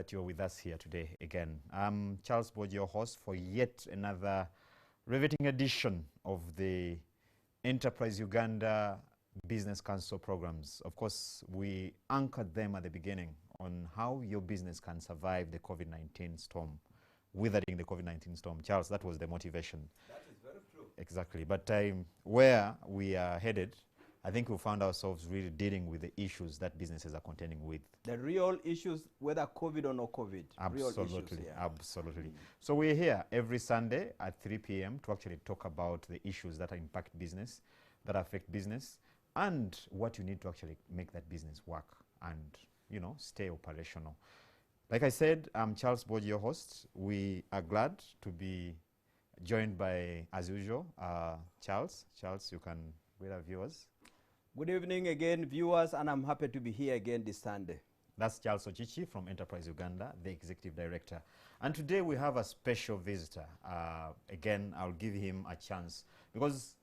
that you're with us here today again. I'm Charles Boyd, your host for yet another riveting edition of the Enterprise Uganda Business Council programs. Of course, we anchored them at the beginning on how your business can survive the COVID-19 storm, withering the COVID-19 storm. Charles, that was the motivation. That is very true. Exactly. But where we are headed, I think we found ourselves really dealing with the issues that businesses are contending with. The real issues, whether COVID or no COVID. Absolutely, real issues, yeah. Absolutely. So we're here every Sunday at 3 p.m. to actually talk about the issues that impact business, that affect business, and what you need to actually make that business work and, you know, stay operational. Like I said, I'm Charles Boyd, your host. We are glad to be joined by, as usual, Charles. Charles, you can greet our viewers. Good evening again, viewers, and I'm happy to be here again this Sunday. That's Charles Ochichi from Enterprise Uganda, the Executive Director. And today we have a special visitor. Again, I'll give him a chance because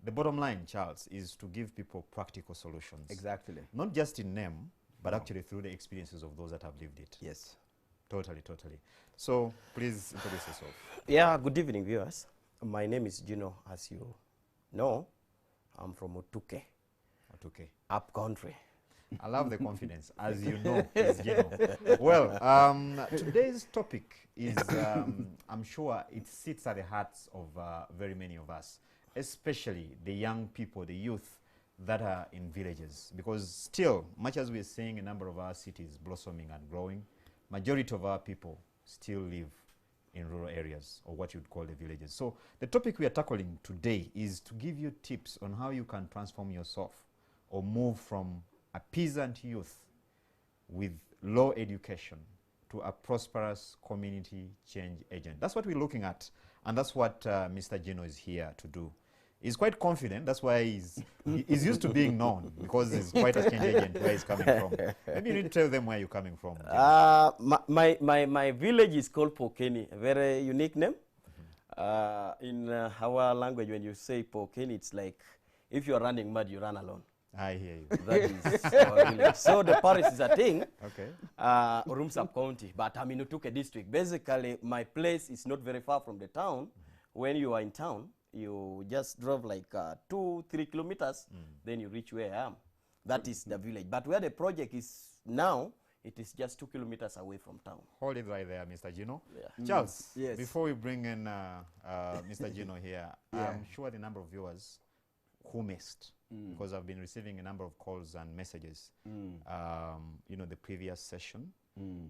the bottom line, Charles, is to give people practical solutions. Exactly. Not just in name, but actually through the experiences of those that have lived it. Yes. Totally, totally. So please introduce yourself. Yeah, good evening, viewers. My name is Gino, as you know. I'm from Otuke. Okay. Up country. I love the confidence, as you know, is Gino. Well, today's topic is, I'm sure it sits at the hearts of very many of us, especially the young people, the youth that are in villages. Because still, much as we're seeing a number of our cities blossoming and growing, majority of our people still live in rural areas, or what you'd call the villages. So the topic we are tackling today is to give you tips on how you can transform yourself or move from a peasant youth with low education to a prosperous community change agent. That's what we're looking at, and that's what Mr. Gino is here to do. He's quite confident, that's why he's used to being known, because he's quite a change agent where he's coming from. Maybe you need to tell them where you're coming from. My village is called Pokeni, a very unique name. In our language, when you say Pokeni, it's like if you're running mud, you run alone. I hear you. That is our village. So the parish is a thing, Okay. Urum sub-county, but I'm in Utuke district. Basically, my place is not very far from the town. When you are in town, you just drove like 2-3 kilometers, then you reach where I am. That is the village. But where the project is now, it is just 2 kilometers away from town. Hold it right there, Mr. Gino. Yeah. Charles, Yes. before we bring in Mr. Gino here, I'm sure the number of viewers who missed, because I've been receiving a number of calls and messages, you know, the previous session.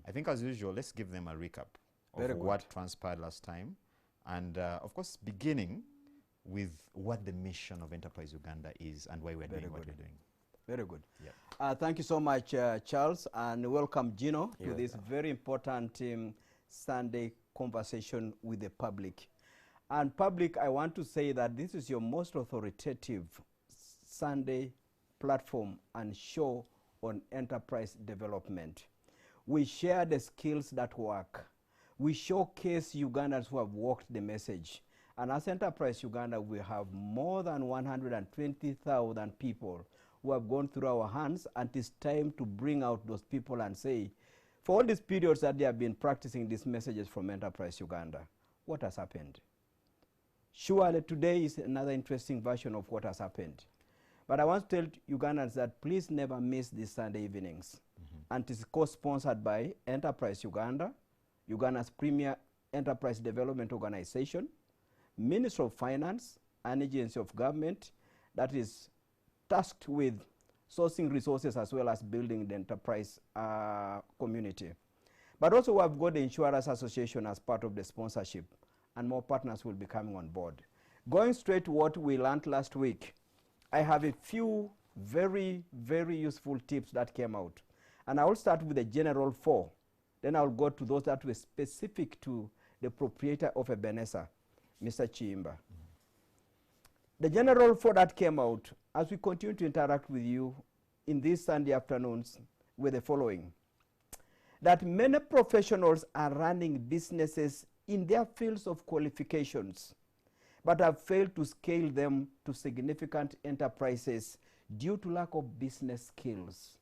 I think as usual, let's give them a recap of what transpired last time. And of course, beginning with what the mission of Enterprise Uganda is and why we're doing what we're doing. Very good. Yeah. Thank you so much, Charles, and welcome, Gino, You're to this very important Sunday conversation with the public. And public, I want to say that this is your most authoritative Sunday platform and show on enterprise development. We share the skills that work. We showcase Ugandans who have walked the message. And as Enterprise Uganda, we have more than 120,000 people who have gone through our hands, and it's time to bring out those people and say, for all these periods that they have been practicing these messages from Enterprise Uganda, what has happened? Surely today is another interesting version of what has happened. But I want to tell Ugandans that please never miss these Sunday evenings. And it's co-sponsored by Enterprise Uganda, Uganda's premier enterprise development organization, Ministry of Finance, an agency of government that is tasked with sourcing resources as well as building the enterprise community. But also we have got the Insurance Association as part of the sponsorship, and more partners will be coming on board. Going straight to what we learned last week, I have a few very, very useful tips that came out. And I will start with the general 4. Then I'll go to those that were specific to the proprietor of Ebenezer, Mr. Chiimba. The general 4 that came out, as we continue to interact with you in these Sunday afternoons, with the following: that many professionals are running businesses in their fields of qualifications, but have failed to scale them to significant enterprises due to lack of business skills.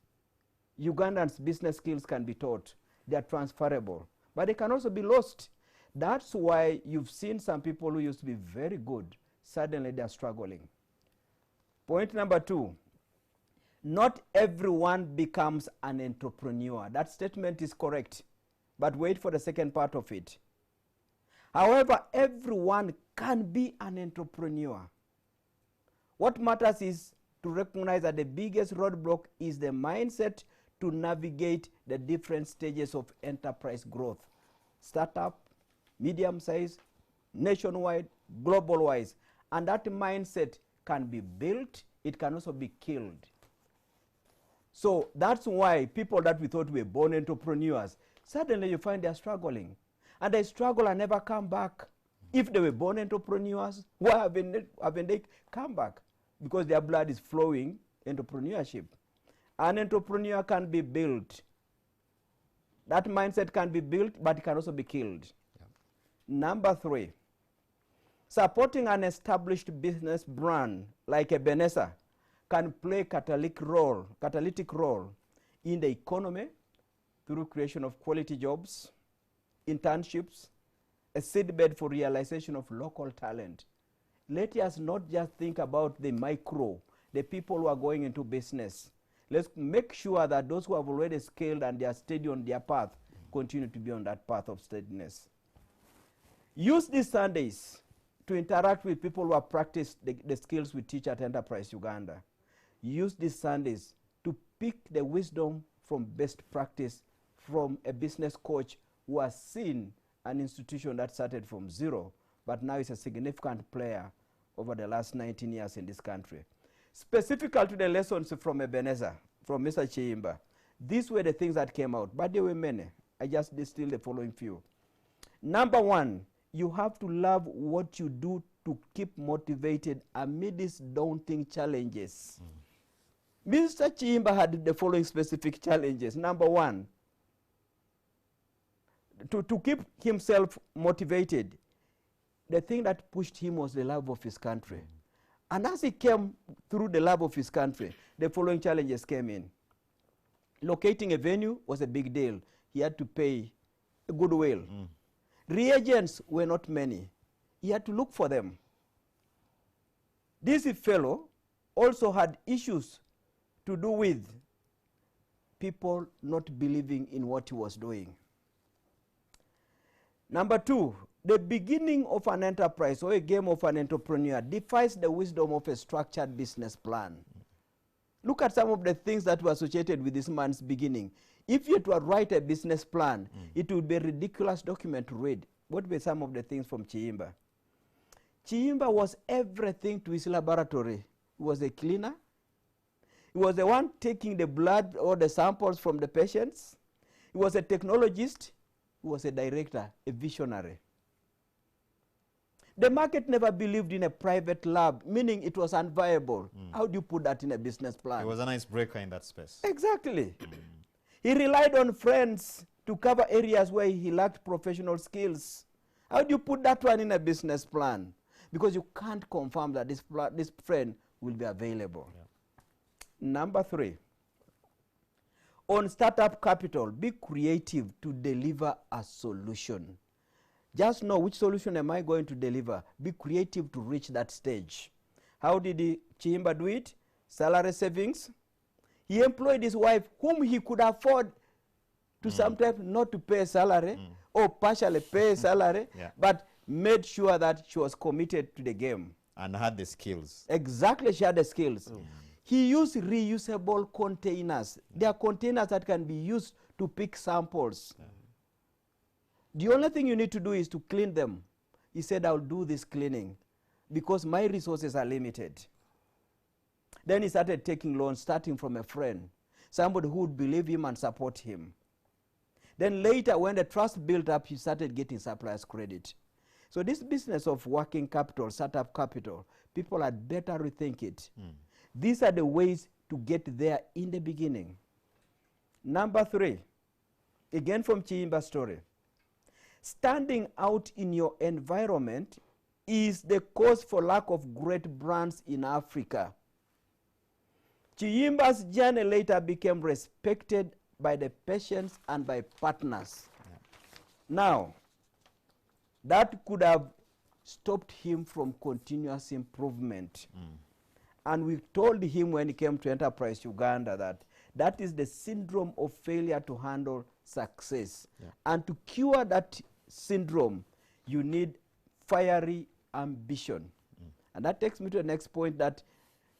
Ugandans' business skills can be taught. They are transferable, but they can also be lost. That's why you've seen some people who used to be very good, suddenly they are struggling. Point number 2, not everyone becomes an entrepreneur. That statement is correct, but wait for the second part of it. However, everyone can be an entrepreneur. What matters is to recognize that the biggest roadblock is the mindset to navigate the different stages of enterprise growth. Startup, medium size, nationwide, global wise. And that mindset can be built, it can also be killed. So that's why people that we thought were born entrepreneurs, suddenly you find they're struggling. And they struggle and never come back. If they were born entrepreneurs, why haven't they come back? Because their blood is flowing entrepreneurship. An entrepreneur can be built. That mindset can be built, but it can also be killed. Yeah. Number 3, supporting an established business brand like Ebenezer can play catalytic role in the economy through creation of quality jobs, internships, a seedbed for realization of local talent. Let us not just think about the micro, the people who are going into business. Let's make sure that those who have already scaled and they are steady on their path continue to be on that path of steadiness. Use these Sundays to interact with people who have practiced the skills we teach at Enterprise Uganda. Use these Sundays to pick the wisdom from best practice from a business coach who has seen an institution that started from 0, but now is a significant player over the last 19 years in this country. Specifical to the lessons from Ebenezer, from Mr. Chiimba, these were the things that came out, but there were many. I just distilled the following few. Number 1, you have to love what you do to keep motivated amidst daunting challenges. Mr. Chiimba had the following specific challenges. Number 1, to keep himself motivated, the thing that pushed him was the love of his country. And as he came through the love of his country, the following challenges came in. Locating a venue was a big deal. He had to pay a goodwill. Reagents were not many. He had to look for them. This fellow also had issues to do with people not believing in what he was doing. Number 2, the beginning of an enterprise or a game of an entrepreneur defies the wisdom of a structured business plan. Look at some of the things that were associated with this man's beginning. If you were to write a business plan, it would be a ridiculous document to read. What were some of the things from Chiimba? Chiimba was everything to his laboratory. He was a cleaner. He was the one taking the blood or the samples from the patients. He was a technologist. He was a director, a visionary. The market never believed in a private lab, meaning it was unviable. How do you put that in a business plan? He was an icebreaker in that space. Exactly. He relied on friends to cover areas where he lacked professional skills. How do you put that one in a business plan? Because you can't confirm that this friend will be available. Yeah. Number 3, on startup capital, be creative to deliver a solution. Just know which solution am I going to deliver. Be creative to reach that stage. How did Chiimba do it? Salary savings. He employed his wife, whom he could afford to sometimes not to pay salary or partially pay salary, but made sure that she was committed to the game. And had the skills. Exactly, she had the skills. He used reusable containers. There are containers that can be used to pick samples. The only thing you need to do is to clean them. He said, I'll do this cleaning because my resources are limited. Then he started taking loans, starting from a friend, somebody who would believe him and support him. Then later, when the trust built up, he started getting suppliers credit. So this business of working capital, startup capital, people had better rethink it. These are the ways to get there in the beginning. Number 3, again from Chiimba's story. Standing out in your environment is the cause for lack of great brands in Africa. Chiimba's journey later became respected by the patients and by partners. Now, that could have stopped him from continuous improvement. And we told him when he came to Enterprise Uganda that that is the syndrome of failure to handle success. And to cure that syndrome, you need fiery ambition. And that takes me to the next point that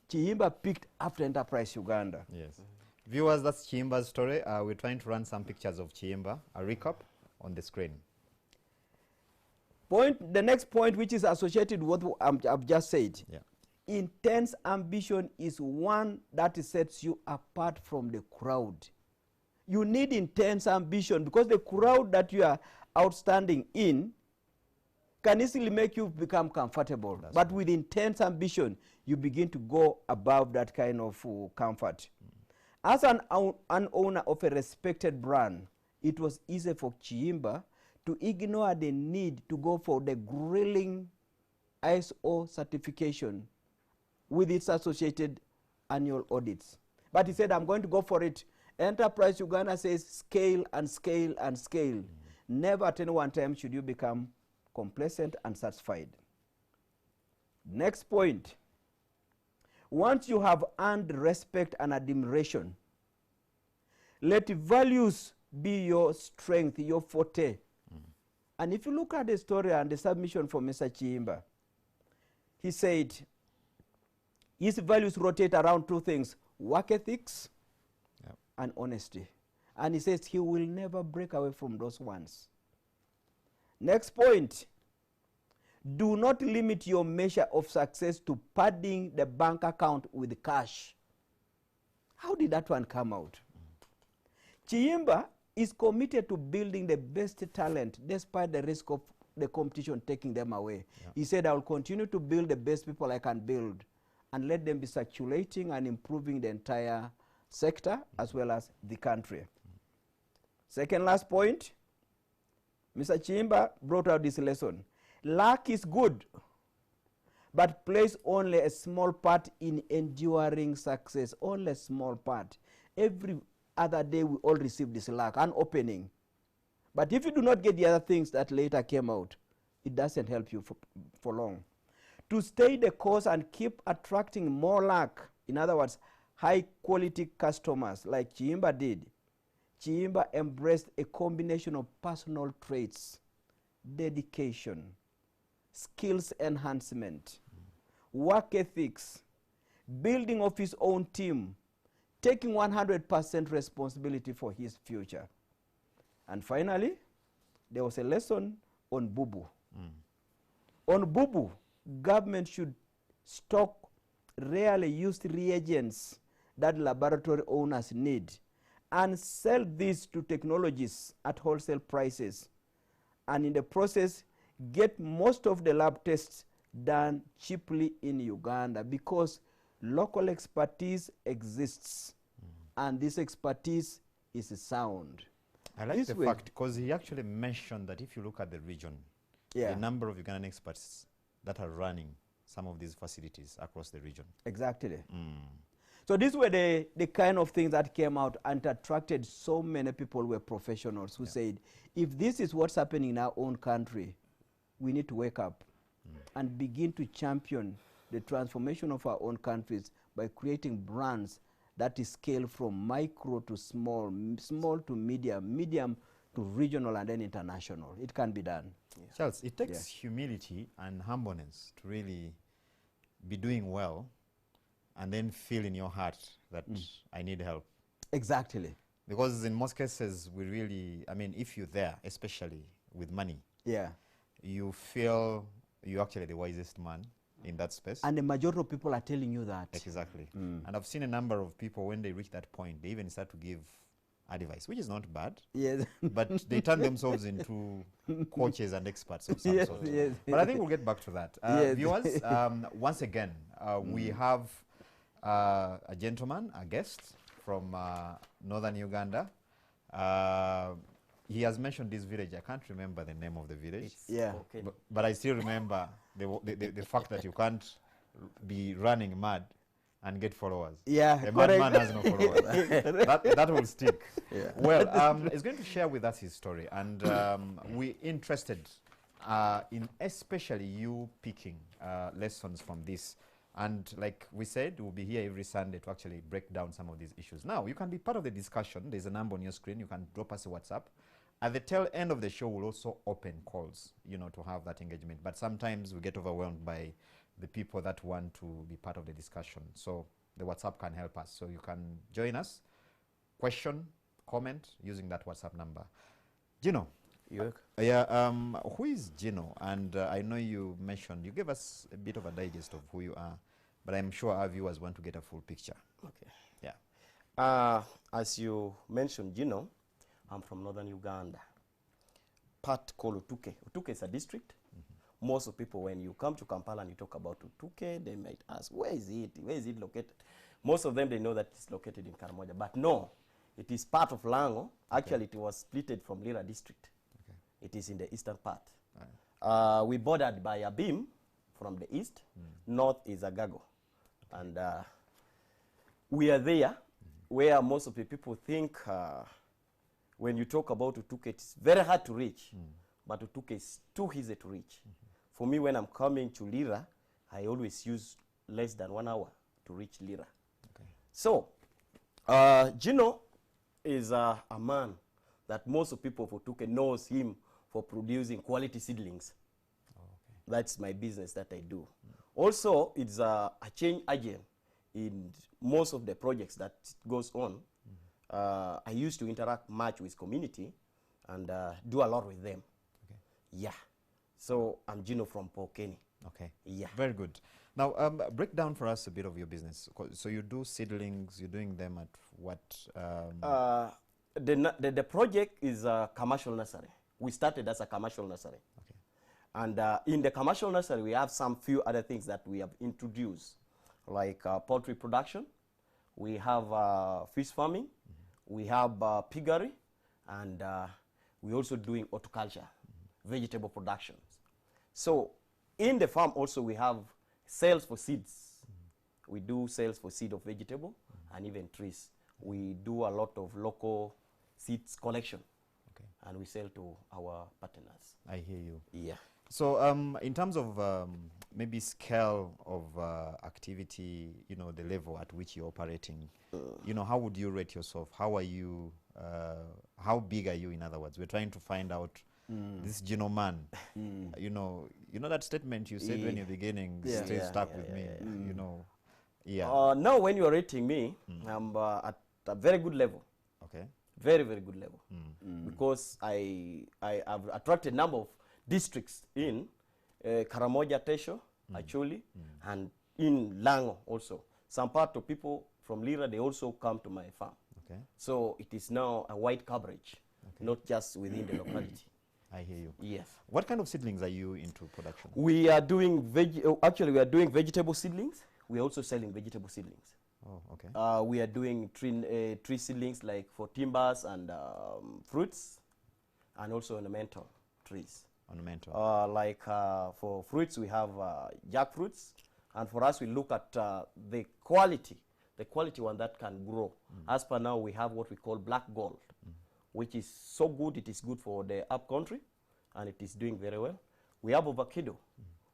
Chiyimba picked after Enterprise Uganda. Yes. Viewers, that's Chiyimba's story. We're trying to run some pictures of Chiyimba, a recap on the screen. The next point, which is associated with what I've just said, Yeah. intense ambition is one that sets you apart from the crowd. You need intense ambition because the crowd that you are outstanding in can easily make you become comfortable. That's but with intense ambition, you begin to go above that kind of comfort. As an owner of a respected brand, it was easy for Chiyimba to ignore the need to go for the grilling ISO certification with its associated annual audits. But he said, I'm going to go for it. Enterprise Uganda says scale and scale and scale. Never at any one time should you become complacent and satisfied. Next point. Once you have earned respect and admiration, let values be your strength, your forte. And if you look at the story and the submission from Mr. Chiyimba, he said his values rotate around two things: work ethics and honesty. And he says he will never break away from those ones. Next point, do not limit your measure of success to padding the bank account with cash. How did that one come out? Chiyimba is committed to building the best talent despite the risk of the competition taking them away. He said, I will continue to build the best people I can build and let them be circulating and improving the entire sector as well as the country. Second last point, Mr. Chiyimba brought out this lesson. Luck is good, but plays only a small part in enduring success, only a small part. Every other day we all receive this luck, an opening. But if you do not get the other things that later came out, it doesn't help you for long. To stay the course and keep attracting more luck, in other words, high quality customers like Chiyimba did, Chiyimba embraced a combination of personal traits, dedication, skills enhancement, work ethics, building of his own team, taking 100% responsibility for his future. And finally, there was a lesson on Bubu. On Bubu, government should stock rarely used reagents that laboratory owners need and sell these to technologists at wholesale prices, and in the process get most of the lab tests done cheaply in Uganda because local expertise exists and this expertise is sound. I like the fact because he actually mentioned that if you look at the region, the number of Ugandan experts that are running some of these facilities across the region. Exactly. So these were the kind of things that came out and attracted so many people who were professionals who said, if this is what's happening in our own country, we need to wake up and begin to champion the transformation of our own countries by creating brands that is scaled from micro to small, small to medium, medium to regional and then international. It can be done. Charles, it takes humility and humbleness to really be doing well and then feel in your heart that I need help. Exactly. Because in most cases, we really, I mean, if you're there, especially with money, you feel you're actually the wisest man in that space. And the majority of people are telling you that. Exactly. And I've seen a number of people, when they reach that point, they even start to give advice, which is not bad. Yes. But they turn themselves into coaches and experts of some sort. Yes. But I think we'll get back to that. Viewers, once again, we have a gentleman, a guest from northern Uganda. He has mentioned this village. I can't remember the name of the village. But I still remember the fact that you can't be running mad and get followers. Yeah, A correct. madman has no followers. that will stick. Yeah. Well, he's going to share with us his story, and we're interested in especially you picking lessons from this. And like we said, we'll be here every Sunday to actually break down some of these issues. Now, you can be part of the discussion. There's a number on your screen. You can drop us a WhatsApp. At the tail end of the show, we'll also open calls, you know, to have that engagement. But sometimes we get overwhelmed by the people that want to be part of the discussion. So the WhatsApp can help us. So you can join us, question, comment using that WhatsApp number. Gino. Who is Gino? And I know you mentioned, you gave us a bit of a digest of who you are, but I'm sure our viewers want to get a full picture. Okay. Yeah. As you mentioned, Gino, I'm from northern Uganda. Part called Utuke. Utuke is a district. Most of people, when you come to Kampala and you talk about Utuke, they might ask, where is it? Where is it located? Most of them, they know that it's located in Karamoja. But no, it is part of Lango. Actually, it was splitted from Lira district. It is in the eastern part. Right. We bordered by a beam from the east. North is Agago. And we are there where most of the people think when you talk about Utuke, it's very hard to reach. But Utuke is too easy to reach. For me, when I'm coming to Lira, I always use less than 1 hour to reach Lira. Okay. So, Gino is a man that most of people of Utuke knows him for producing quality seedlings. Oh, okay. That's my business that I do. Also, it's a change agent in most of the projects that goes on. I used to interact much with community and do a lot with them. Okay. Yeah. So I'm Gino from Pokeni. Okay. Yeah. Very good. Now, break down for us a bit of your business. So you do seedlings, you're doing them at what? The project is a commercial nursery. We started as a commercial nursery. Okay. And in the commercial nursery, we have some few other things that we have introduced, like poultry production. We have fish farming. We have piggery. And we're also doing horticulture, vegetable productions. So in the farm also, we have sales for seeds. We do sales for seed of vegetable and even trees. We do a lot of local seeds collection. And we sell to our partners. I hear you. Yeah. So in terms of maybe scale of activity, you know, the level at which you're operating, you know, how would you rate yourself? How are you, how big are you, in other words? We're trying to find out this Gino man. You know that statement you said when you're beginning stay stuck with me, you know. Yeah. Now when you're rating me, I'm at a very good level. Okay. Very, very good level. Because I have attracted a number of districts in Karamoja, Tesho, Acholi, and in Lango also. Some part of people from Lira, they also come to my farm. Okay. So it is now a wide coverage, not just within the locality. I hear you. Yes. What kind of seedlings are you into production? We are doing actually we are doing vegetable seedlings. We are also selling vegetable seedlings. Oh, okay. We are doing tree seedlings like for timbers and fruits, and also ornamental trees. Ornamental. Like for fruits, we have jackfruits, and for us, we look at the quality one that can grow. As per now, we have what we call black gold, which is so good. It is good for the up country, and it is doing very well. We have avocado.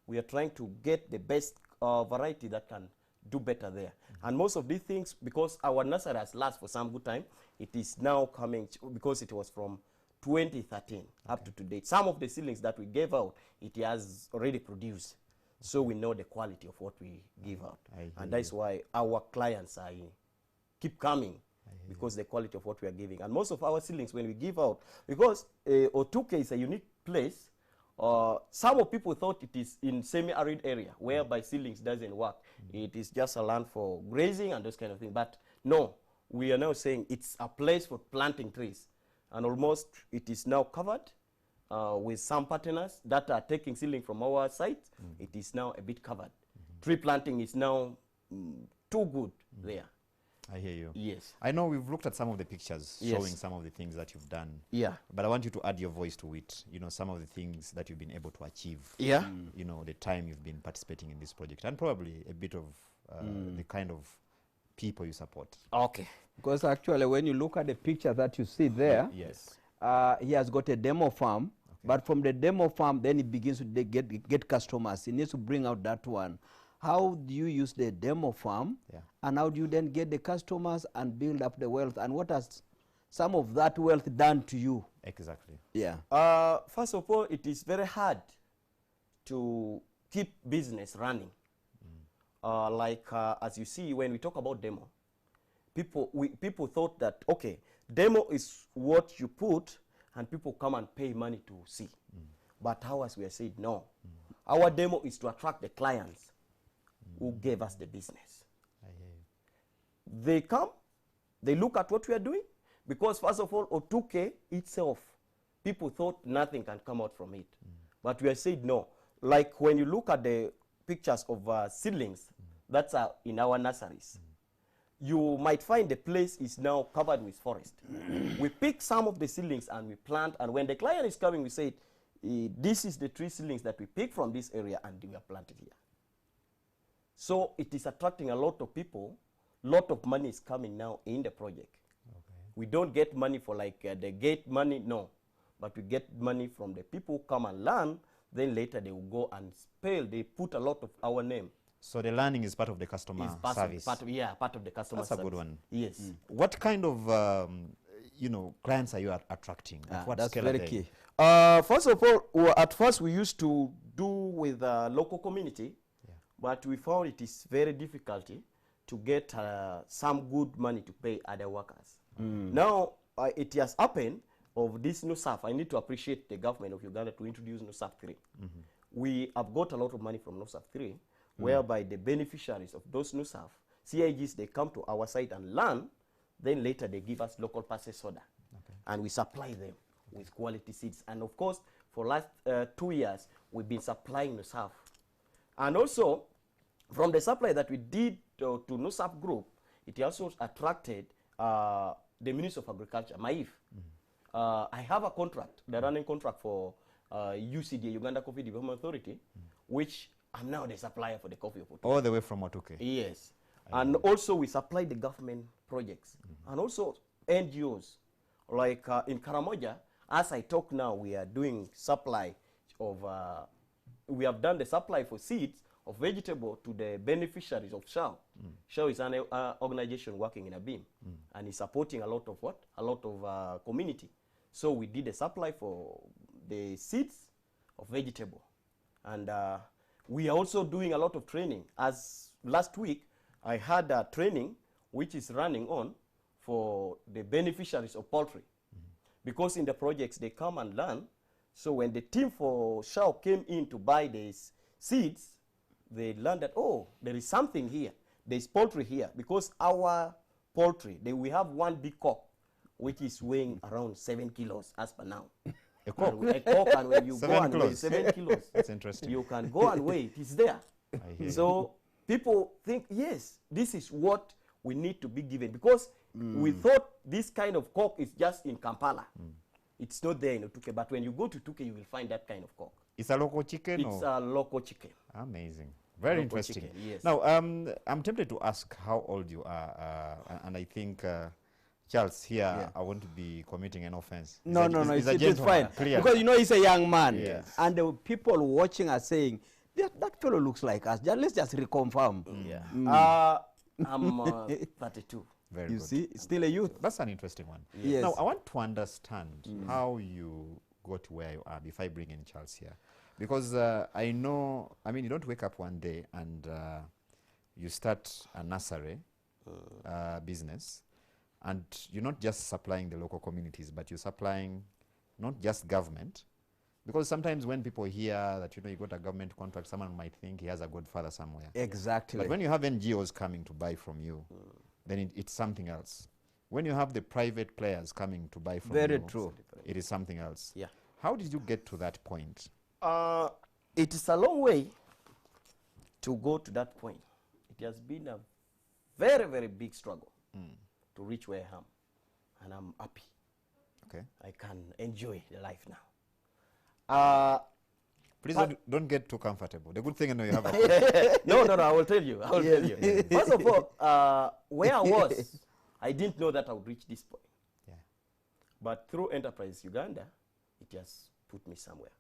We are trying to get the best variety that can do better there. And most of these things, because our nursery has lasted for some good time, it is now coming, because it was from 2013 up to today. Some of the seedlings that we gave out, it has already produced. So we know the quality of what we give out. And that's why our clients keep coming, because the quality of what we are giving. And most of our seedlings, when we give out, because Otuke is a unique place, some of people thought it is in semi-arid area whereby seedlings doesn't work. It is just a land for grazing and those kind of things. But no, we are now saying it's a place for planting trees. And almost it is now covered with some partners that are taking seedling from our site. It is now a bit covered. Tree planting is now too good there. I hear you. Yes. I know we've looked at some of the pictures showing some of the things that you've done. Yeah. But I want you to add your voice to it. You know, some of the things that you've been able to achieve. Yeah. You know, the time you've been participating in this project, and probably a bit of the kind of people you support. Okay. Because actually, when you look at the picture that you see there, Yes. he has got a demo farm. But from the demo farm, then he begins to get customers. He needs to bring out that one. How do you use the demo farm? Yeah. And how do you then get the customers and build up the wealth? And what has some of that wealth done to you? Exactly. Yeah. First of all, it is very hard to keep business running. As you see, when we talk about demo, people thought that, okay, demo is what you put and people come and pay money to see. But ours, we have said, no. Our demo is to attract the clients who gave us the business. I hear you. They come, they look at what we are doing, because first of all, Otuke itself, people thought nothing can come out from it. But we have said no. Like when you look at the pictures of seedlings, that's in our nurseries. You might find the place is now covered with forest. We pick some of the seedlings and we plant, and when the client is coming, we say, this is the tree seedlings that we pick from this area and we are planted here. So it is attracting a lot of people. Lot of money is coming now in the project. Okay. We don't get money for like the gate money, no. But we get money from the people who come and learn, then later they will go and spell. They put a lot of our name. So the learning is part of the customer service. Part of the customer That's service. a good one. Yes. What kind of clients are you attracting? At what That's scale very are they? key. First of all, at first we used to do with local community, but we found it is very difficult to get some good money to pay other workers. Now, it has happened of this NUSAF. I need to appreciate the government of Uganda to introduce NUSAF 3. We have got a lot of money from NUSAF 3, whereby the beneficiaries of those NUSAF, CIGs, they come to our site and learn, then later they give us local purchase order. And we supply them with quality seeds. And of course, for last 2 years, we've been supplying NUSAF. And also, from the supply that we did to NUSAF group, it also attracted the Ministry of Agriculture, MAIF. I have a contract, the running contract for UCDA, Uganda Coffee Development Authority, which I'm now the supplier for the coffee of Otuke. All the way from Otuke. Yes. And also we supply the government projects and also NGOs. Like in Karamoja, as I talk now, we are doing supply of, we have done the supply for seeds of vegetable to the beneficiaries of SHAO. SHAO is an organization working in a beam and is supporting a lot of what? A lot of community. So we did a supply for the seeds of vegetable. And we are also doing a lot of training. As last week, I had a training which is running on for the beneficiaries of poultry. Because in the projects, they come and learn. So when the team for SHAO came in to buy these seeds, they learned that, oh, there is something here. There's poultry here. Because our poultry, we have one big cock, which is weighing around 7 kilos as per now. A cock? A cock, and when you 7 go and weigh kilos. 7 kilos, That's interesting. you can go and weigh it. It's there. I hear So people think, yes, this is what we need to be given. Because we thought this kind of cock is just in Kampala. It's not there in Otuke. But when you go to Otuke, you will find that kind of cock. It's a local chicken? It's a local chicken. Amazing. Very Local interesting. chicken, yes. Now, I'm tempted to ask how old you are. And I think, Charles, here, I want to be committing an offense. No, He's a it's gentleman, fine. clearly. Because you know he's a young man. Yes. And the people watching are saying, that fellow looks like us. Let's just reconfirm. Yeah. I'm 32. Very You good. see, it's still a youth. That's an interesting one. Yes. Now, I want to understand how you got to where you are before I bring in Charles here. Because I know, you don't wake up one day and you start a nursery business, and you're not just supplying the local communities, but you're supplying not just government. Because sometimes when people hear that, you got a government contract, someone might think he has a godfather somewhere. Exactly. But when you have NGOs coming to buy from you, then it's something else. When you have the private players coming to buy from you, Very true. it is something else. Yeah. How did you get to that point? It is a long way to go to that point. It has been a very, very big struggle to reach where I am. And I'm happy. Okay. I can enjoy the life now. Please don't get too comfortable. The good thing I know you have a No, I will tell you. First of all, where I was, I didn't know that I would reach this point. Yeah. But through Enterprise Uganda, it just put me somewhere.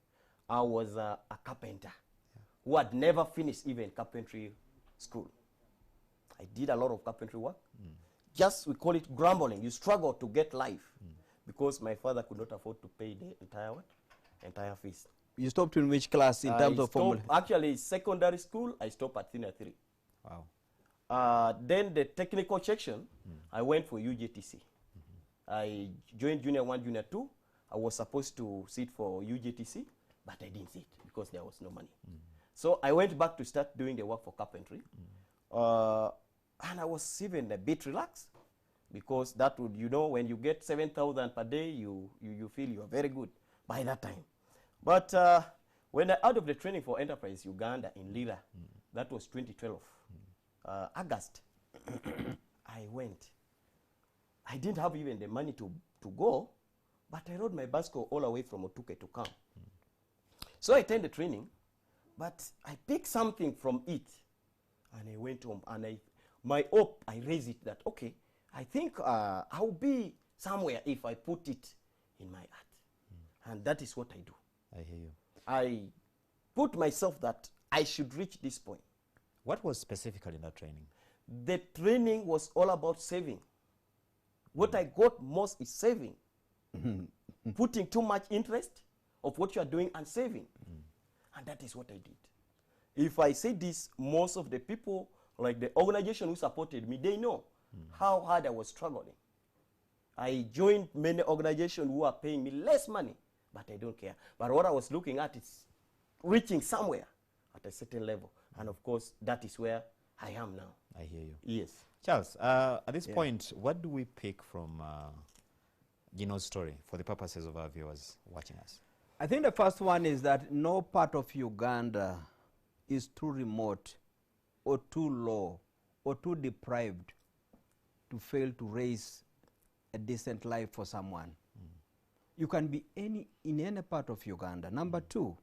I was a carpenter who had never finished even carpentry school. I did a lot of carpentry work. Just, we call it grumbling. You struggle to get life because my father could not afford to pay the entire fees. You stopped in which class in terms of formula? Actually, secondary school, I stopped at senior 3. Wow. Then the technical section, I went for UJTC. I joined Junior 1, Junior 2. I was supposed to sit for UJTC, but I didn't sit because there was no money. So I went back to start doing the work for carpentry. And I was even a bit relaxed because that would, you know, when you get 7,000 per day, you feel you are very good by that time. But when I out of the training for Enterprise Uganda in Lira, that was 2012, August, I went. I didn't have even the money to go, but I rode my bicycle all the way from Otuke to come. So I attended the training, but I picked something from it, and I went home, and my hope, I raised it that, okay, I think I'll be somewhere if I put it in my art. And that is what I do. I hear you. I put myself that I should reach this point. What was specifically in that training? The training was all about saving. What I got most is saving. Putting too much interest of what you are doing and saving. And that is what I did. If I say this, most of the people, like the organization who supported me, they know how hard I was struggling. I joined many organizations who are paying me less money, but I don't care. But what I was looking at is reaching somewhere at a certain level. And of course, that is where I am now. I hear you. Yes. Charles, at this point, what do we pick from Gino's story for the purposes of our viewers watching us? I think the first one is that no part of Uganda is too remote or too low or too deprived to fail to raise a decent life for someone. You can be in any part of Uganda. Number two,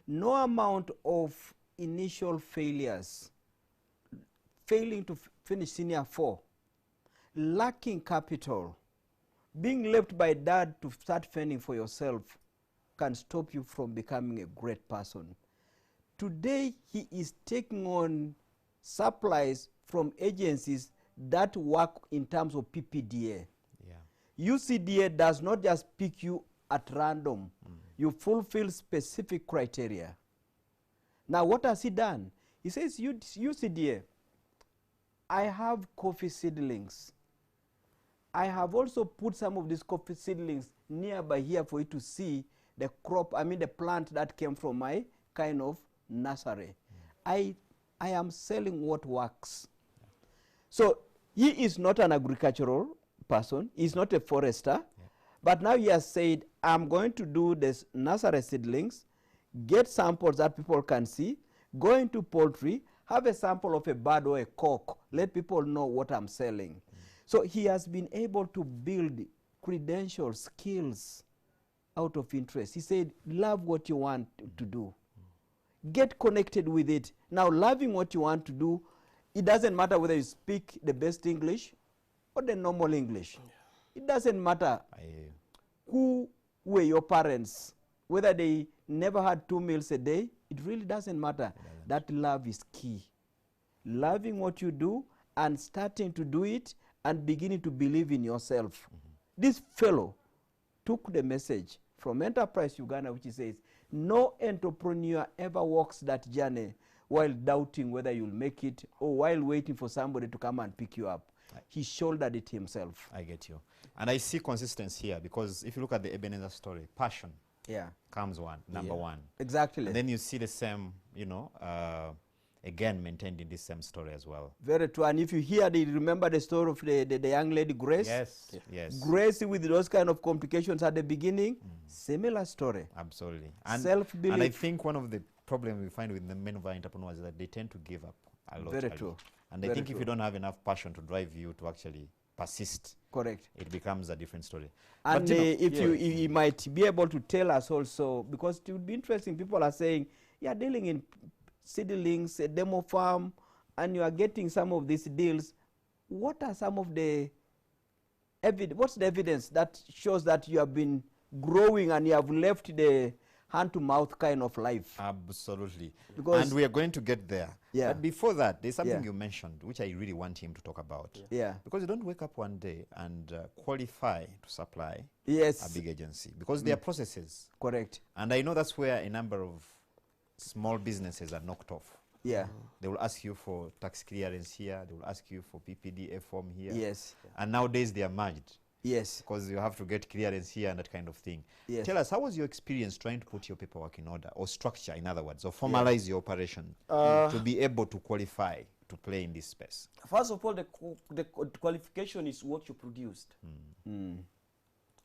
no amount of initial failures, failing to finish senior 4, lacking capital, being left by dad to start fending for yourself can stop you from becoming a great person. Today, he is taking on supplies from agencies that work in terms of PPDA. UCDA does not just pick you at random. You fulfill specific criteria. Now, what has he done? He says, UCDA, I have coffee seedlings. I have also put some of these coffee seedlings nearby here for you to see the crop, the plant that came from my kind of nursery. I am selling what works. So he is not an agricultural person. He's not a forester. But now he has said, I'm going to do this nursery seedlings, get samples that people can see, go into poultry, have a sample of a bird or a cock, let people know what I'm selling. So he has been able to build credentials, skills out of interest. He said, love what you want to do. Get connected with it. Now, loving what you want to do, it doesn't matter whether you speak the best English or the normal English. It doesn't matter who were your parents, whether they never had 2 meals a day. It really doesn't matter. That love is key. Loving what you do and starting to do it and beginning to believe in yourself. This fellow took the message from Enterprise Uganda, which says, no entrepreneur ever walks that journey while doubting whether you'll make it or while waiting for somebody to come and pick you up. He shouldered it himself. I get you. And I see consistency here because if you look at the Ebenezer story, passion comes number one. Exactly. And then you see the same, again maintained in this same story as well. Very true. And if you remember the story of the young lady Grace? Yes. Grace with those kind of complications at the beginning, similar story. Absolutely. And self-belief. And I think one of the problems we find with the men of our entrepreneurs is that they tend to give up a lot. Very true. And I think if you don't have enough passion to drive you to actually persist, Correct. it becomes a different story. And But, you know, if you might be able to tell us also, because it would be interesting, people are saying, you're dealing in seedlings, a demo farm, and you are getting some of these deals. What are some of the what's the evidence that shows that you have been growing and you have left the hand-to-mouth kind of life? absolutely. Because- And we are going to get there. Yeah. But before that, there's something Yeah. you mentioned, which I really want him to talk about. Yeah. Because you don't wake up one day and qualify to supply Yes. a big agency. Because there are processes. Correct. And I know that's where a number of small businesses are knocked off. Yeah. They will ask you for tax clearance here. They will ask you for PPDA form here. Yes. And nowadays they are merged Yes. because you have to get clearance here and that kind of thing. Yes. Tell us, how was your experience trying to put your paperwork in order, or structure, in other words, or formalize your operation to be able to qualify to play in this space? First of all, the qualification is what you produced. Mm.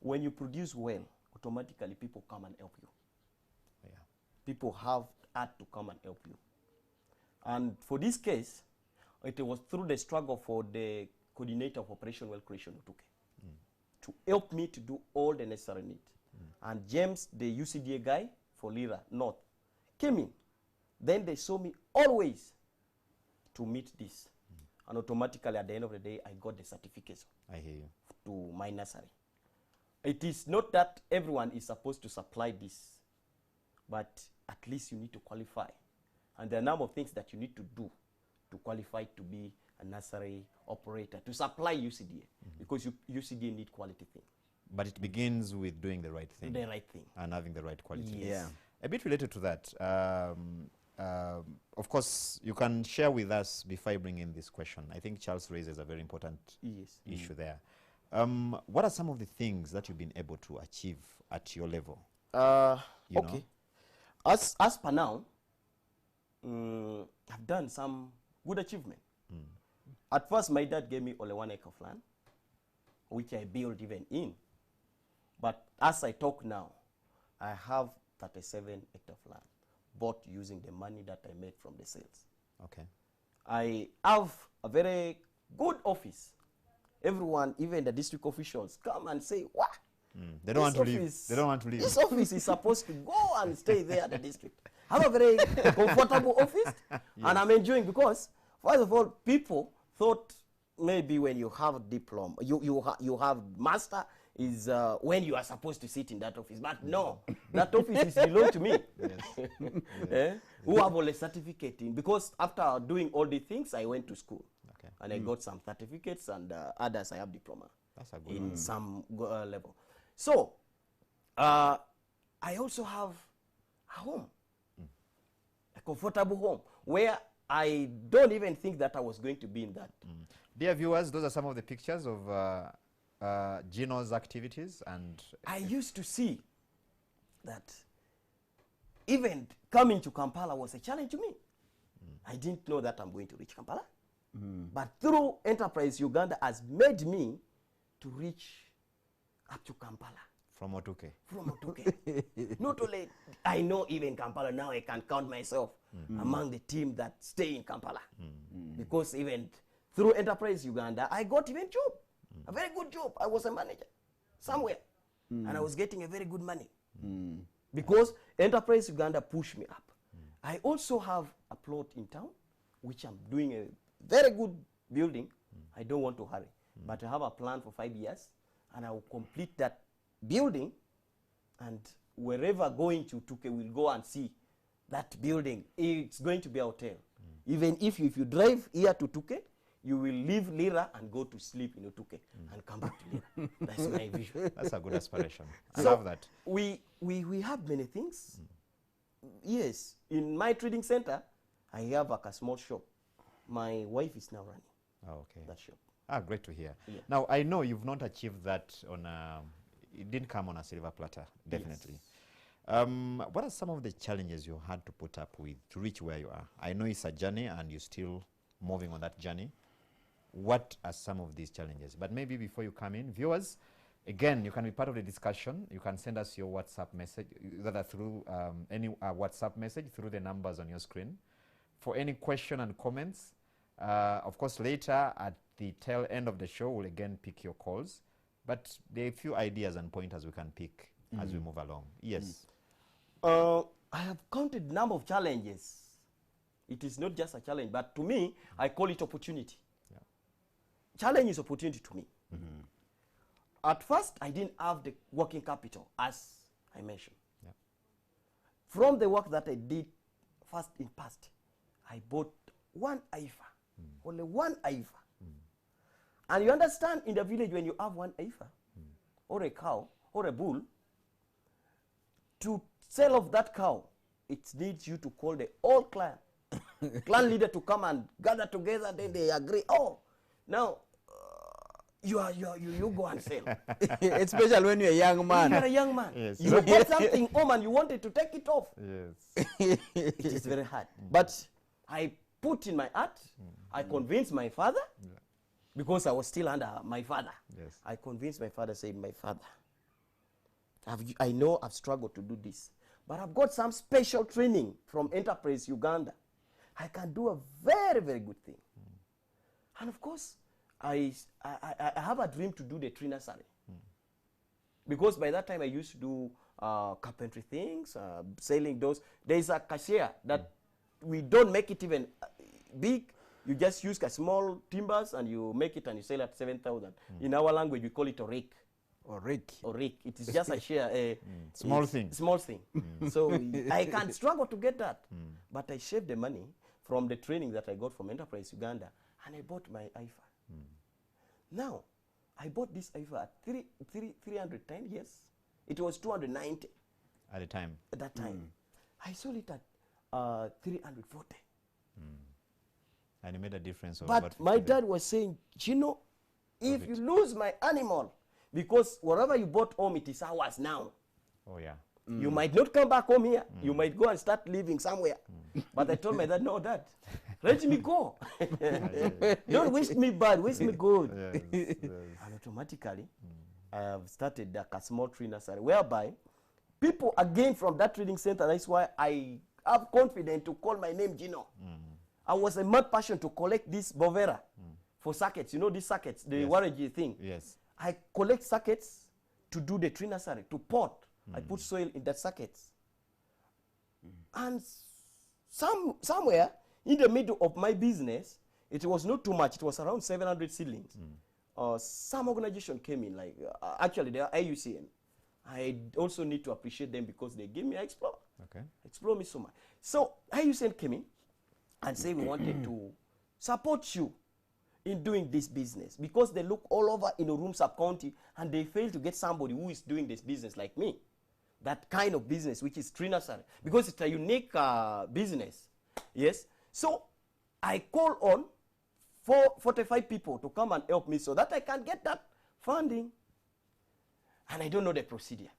When you produce well, automatically people come and help you. Yeah. People have had to come and help you. And for this case, it was through the struggle for the coordinator of Operation Well Creation Utuke to help me to do all the necessary need. And James, the UCDA guy for Lira North, came in. Then they saw me always to meet this. And automatically at the end of the day, I got the certificates I hear you. to my nursery. It is not that everyone is supposed to supply this, but at least you need to qualify. And there are a number of things that you need to do to qualify to be a nursery operator, to supply UCDA, because UCDA need quality thing, But it begins with doing the right thing the right thing. and having the right quality. Yes. Yeah. A bit related to that, of course, you can share with us before I bring in this question. I think Charles raises a very important Yes. issue there. What are some of the things that you've been able to achieve at your level? You Okay. As per now, I've done some good achievement. At first, my dad gave me only 1 acre of land, which I built even in. But as I talk now, I have 37 hectares of land, bought using the money that I made from the sales. Okay. I have a very good office. Everyone, even the district officials, come and say, "What? They don't want This to leave. office- They don't want to leave. This office is supposed to go and stay there at the district." I have a very comfortable office, and I'm enjoying, because, first of all, people thought maybe when you have a diploma, you have master is when you are supposed to sit in that office. But no, that office is belong to me. Who have all a certificate in, because after doing all the things, I went to school. Okay. And I got some certificates, and others I have diploma That's a good in one. some level. So, I also have a home, a comfortable home, where I don't even think that I was going to be in that. Dear viewers, those are some of the pictures of Gino's activities, and I used to see that even coming to Kampala was a challenge to me. I didn't know that I'm going to reach Kampala. But through Enterprise Uganda has made me to reach up to Kampala. from Otuke. From Otuke. Not only I know even Kampala, now I can count myself among the team that stay in Kampala. Because even through Enterprise Uganda, I got even job, a very good job. I was a manager somewhere, and I was getting a very good money. Because Enterprise Uganda pushed me up. I also have a plot in town, which I'm doing a very good building. I don't want to hurry, but I have a plan for 5 years, and I will complete that building, and wherever going to Tuke will go and see that building. It's going to be a hotel. Even if you drive here to Tuke, you will leave Lira and go to sleep in Tuke and come back to Lira. That's my vision. That's a good aspiration. I So love that. we have many things. Yes, in my trading center, I have like a small shop. My wife is now running Oh, okay. that shop. Ah, great to hear. Yeah. Now, I know you've not achieved that on a, it didn't come on a silver platter, definitely. What are some of the challenges you had to put up with to reach where you are? I know it's a journey and you're still moving on that journey. What are some of these challenges? But maybe before you come in, viewers, again, you can be part of the discussion. You can send us your WhatsApp message, either through any WhatsApp message through the numbers on your screen. For any question and comments, Of course, later at the tail end of the show, we'll again pick your calls. But there are a few ideas and pointers we can pick as we move along. Yes. I have counted number of challenges. It is not just a challenge, but to me, I call it opportunity. Yeah. Challenge is opportunity to me. At first, I didn't have the working capital, as I mentioned. Yeah. From the work that I did first in past, I bought one IFA, only one IFA. And you understand, in the village, when you have one IFA, or a cow, or a bull, to sell off that cow, it needs you to call the whole clan. Clan leader to come and gather together, then they agree, oh, now, you go and sell. Especially when you're a young man. You're a young man. Yes. You bought something home and you wanted to take it off. Yes. It is very hard. But I put in my heart, I convinced my father, because I was still under my father. Yes. I convinced my father, saying, my father, I know I've struggled to do this, but I've got some special training from Enterprise Uganda. I can do a very, very good thing. And of course, I have a dream to do the tree nursery. Because by that time I used to do carpentry things, selling those. There is a cashier that we don't make it even big. You just use a small timbers and you make it and you sell at 7,000. In our language, we call it a rake. Or rake. Or rake. It is just a share. Small thing. Small thing. So I can struggle to get that. But I saved the money from the training that I got from Enterprise Uganda and I bought my IFA. Now, I bought this IFA at 310 years. It was 290 At the time. at that time. I sold it at 340. And it made a difference of But about my 50 dad was saying, Gino, if you lose my animal, because wherever you bought home, it is ours now. Oh, yeah. You might not come back home here. You might go and start living somewhere. But I told my dad, no, Dad, let me go. Don't wish me bad, wish me good. Yes, yes. And automatically, I have started a small tree nursery, whereby people, again, from that trading center, that's why I have confidence to call my name Gino. I was a mad passion to collect this bovera for sockets. You know these sockets, the warranty thing. Yes. I collect sockets to do the tree nursery, to pot. I put soil in that sockets. And somewhere in the middle of my business, it was not too much. It was around 700 seedlings. Some organization came in, like actually they are IUCN. I also need to appreciate them because they gave me explore. Okay. Explore me so much. So IUCN came in and said we wanted to support you in doing this business because they look all over in Urum sub-county and they fail to get somebody who is doing this business like me. That kind of business, which is tree nursery, because it's a unique business. Yes. So I call on 45 people to come and help me so that I can get that funding. And I don't know the procedure.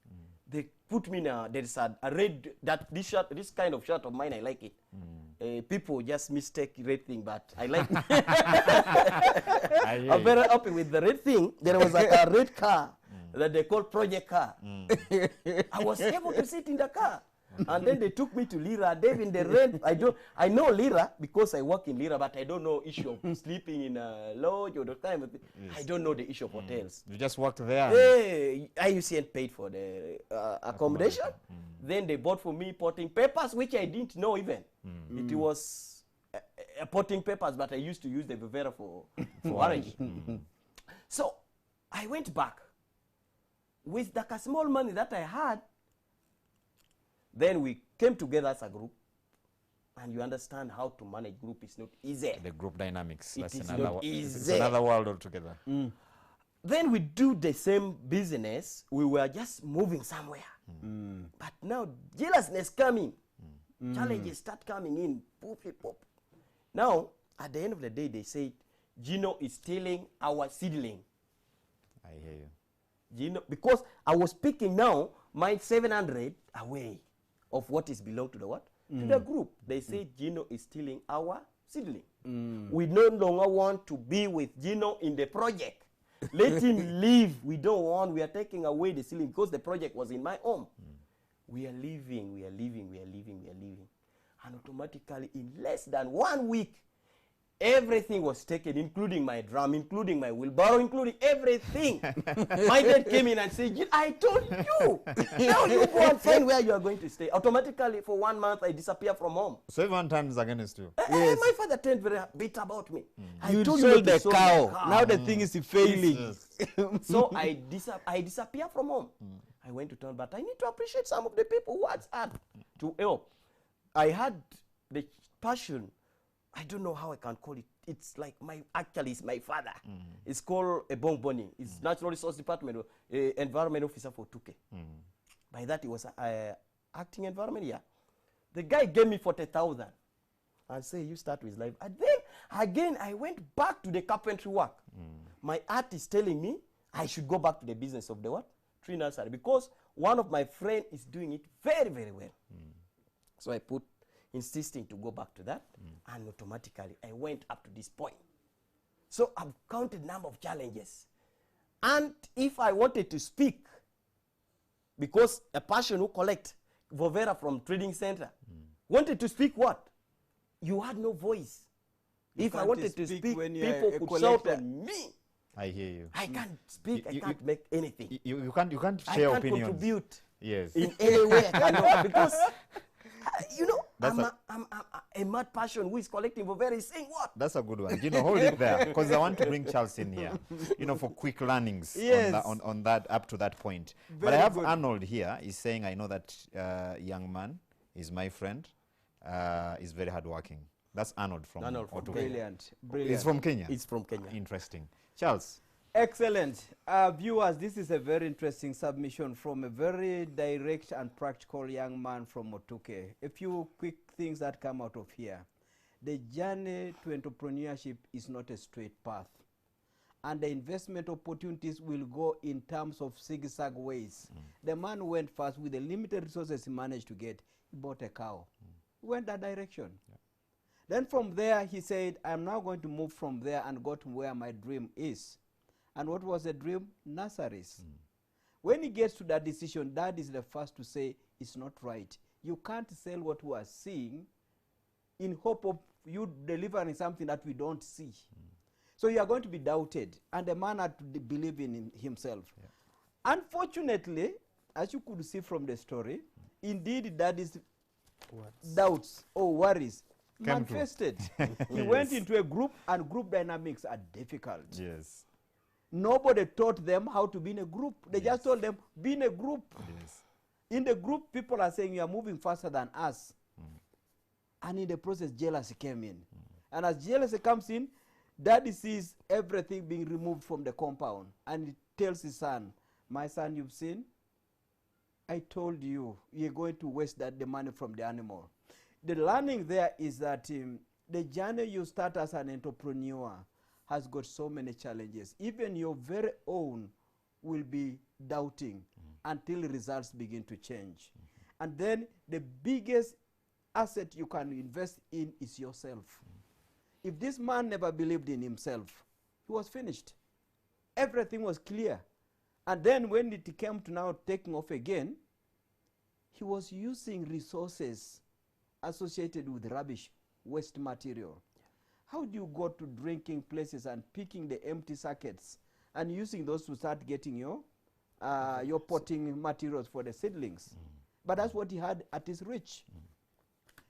They put me in there is a red, this shirt, this kind of shirt of mine, I like it. People just mistake red thing, but I like it. I'm very happy with the red thing. There was like a red car that they call project car. I was able to sit in the car. And then they took me to Lira. They've in the rent. I know Lira because I work in Lira, but I don't know issue of sleeping in a lodge or the kind of thing. I don't know the issue of hotels. You just worked there. Hey, IUCN paid for the accommodation. Then they bought for me potting papers, which I didn't know even. It was potting papers, but I used to use the Vivera for orange. So I went back with the small money that I had. Then we came together as a group, and you understand how to manage group is not easy. The group dynamics. It is not easy. It's another world altogether. Then we do the same business. We were just moving somewhere. But now jealousness coming. Challenges start coming in. Pop, pop. Now, at the end of the day, they said, Gino is stealing our seedling. I hear you. Gino, because I was picking now my 700 away of what is belong to the what? To the group. They say Gino is stealing our seedling. We no longer want to be with Gino in the project. Let him leave. We don't want. We are taking away the seedling because the project was in my home. We are leaving. And automatically in less than 1 week, Everything was taken, including my drum, including my wheelbarrow, including everything. My dad came in and said, I told you. Now you go and find where you are going to stay. Automatically, for 1 month, I disappear from home. So everyone turns against you. Yes. My father turned very bitter about me. I You told sold not to the cow. Now the thing is failing. Yes. So I disappear from home. I went to town, but I need to appreciate some of the people who had to help. I had the passion. I don't know how I can call it. It's like actually it's my father. It's called a Bongboni. It's Natural Resource Department, Environment Officer for Tuke. By that he was acting environment, yeah. The guy gave me 40,000 and say, you start with life. And then again, I went back to the carpentry work. My art is telling me I should go back to the business of the what? Tree nursery, because one of my friend is doing it very, very well. So I put insisting to go back to that, and automatically I went up to this point. So I've counted number of challenges. And if I wanted to speak, because a person who collect Vovera from trading center wanted to speak what? You had no voice. If I wanted to speak, people could shout on me. I hear you. I can't speak, I can't make anything. You can't I share can't opinions. contribute Yes. in any way I cannot, because you know, That's I'm a mad person who is collecting Vovera, is saying what? That's a good one. Hold it there, because I want to bring Charles in here, for quick learnings Yes. on that, up to that point. But Very I have good. Arnold here. He's saying, I know that young man is my friend, is very hardworking. That's Arnold from Arnold from Otuke. Brilliant. He's Brilliant. from Kenya. It's from Kenya. Interesting. Charles. Excellent. Viewers, this is a very interesting submission from a very direct and practical young man from Otuke. A few quick things that come out of here. The journey to entrepreneurship is not a straight path. And the investment opportunities will go in terms of zigzag ways. The man went first with the limited resources he managed to get. He bought a cow. He went that direction. Then from there, he said, I'm now going to move from there and go to where my dream is. And what was the dream? Nurseries. When he gets to that decision, Dad is the first to say, it's not right. You can't sell what we are seeing in hope of you delivering something that we don't see. So you are going to be doubted. And the man had to believe in himself. Unfortunately, as you could see from the story, indeed Daddy's doubts or worries manifested. He went into a group, and group dynamics are difficult. Yes. Nobody taught them how to be in a group. They just told them, be in a group. Yes. In the group, people are saying, you are moving faster than us. And in the process, jealousy came in. And as jealousy comes in, Daddy sees everything being removed from the compound. And he tells his son, my son, you've seen? I told you, you're going to waste the money from the animal. The learning there is that the journey you start as an entrepreneur has got so many challenges. Even your very own will be doubting until results begin to change. And then the biggest asset you can invest in is yourself. If this man never believed in himself, he was finished. Everything was clear. And then when it came to now taking off again, he was using resources associated with rubbish, waste material. How do you go to drinking places and picking the empty sockets and using those to start getting your potting materials for the seedlings? But that's what he had at his reach.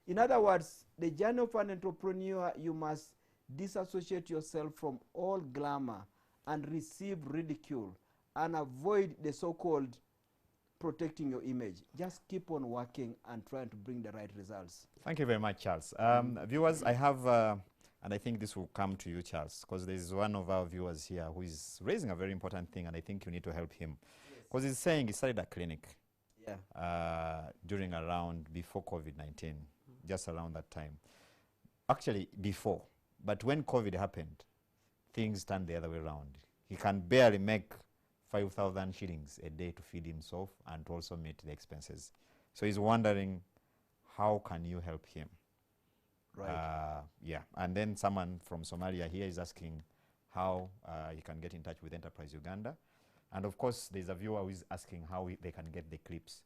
In other words, the journey of an entrepreneur, you must disassociate yourself from all glamour and receive ridicule and avoid the so-called protecting your image. Just keep on working and trying to bring the right results. Thank you very much, Charles. Viewers, I have, and I think this will come to you, Charles, because there's one of our viewers here who is raising a very important thing, and I think you need to help him. Because he's saying he started a clinic during around before COVID-19, just around that time. Actually, before. But when COVID happened, things turned the other way around. He can barely make 5,000 shillings a day to feed himself and to also meet the expenses. So he's wondering, how can you help him? Right. Yeah. And then someone from Somalia here is asking how he can get in touch with Enterprise Uganda. And of course, there's a viewer who is asking how they can get the clips.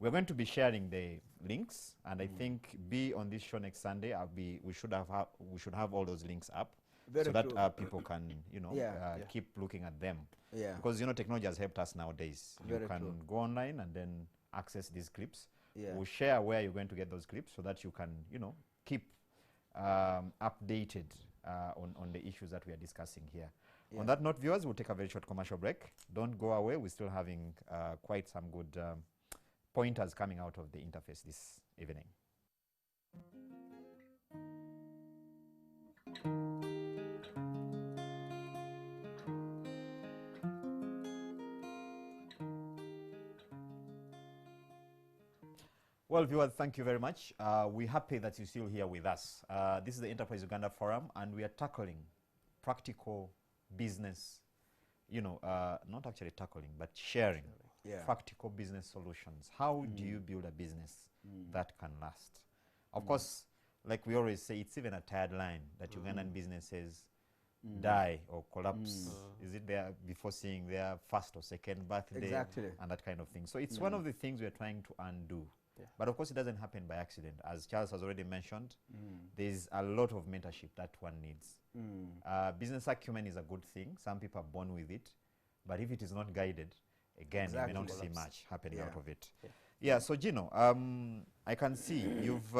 we're going to be sharing the links, and I think be on this show next Sunday. We should have all those links up, Very so that true. people can Yeah. keep looking at them. Yeah. Because technology has helped us nowadays. Very you can true. go online and then access these clips. Yeah. We'll share where you're going to get those clips so that you can keep updated on the issues that we are discussing here. Yeah. On that note, viewers, we'll take a very short commercial break. Don't go away. We're still having quite some good pointers coming out of the interface this evening. Well, viewers, thank you very much. We're happy that you're still here with us. This is the Enterprise Uganda Forum, and we are tackling practical business, not actually tackling, but sharing Yeah. practical business solutions. How do you build a business that can last? Of course, like we always say, it's even a tired line that Ugandan businesses die or collapse. Is it there before seeing their first or second birthday? Exactly. And that kind of thing. So it's one of the things we're trying to undo. Yeah. But of course, it doesn't happen by accident. As Charles has already mentioned, there's a lot of mentorship that one needs. Business acumen is a good thing. Some people are born with it. But if it is not guided, again, you may not see much happening out of it. Yeah, so Gino, I can see you've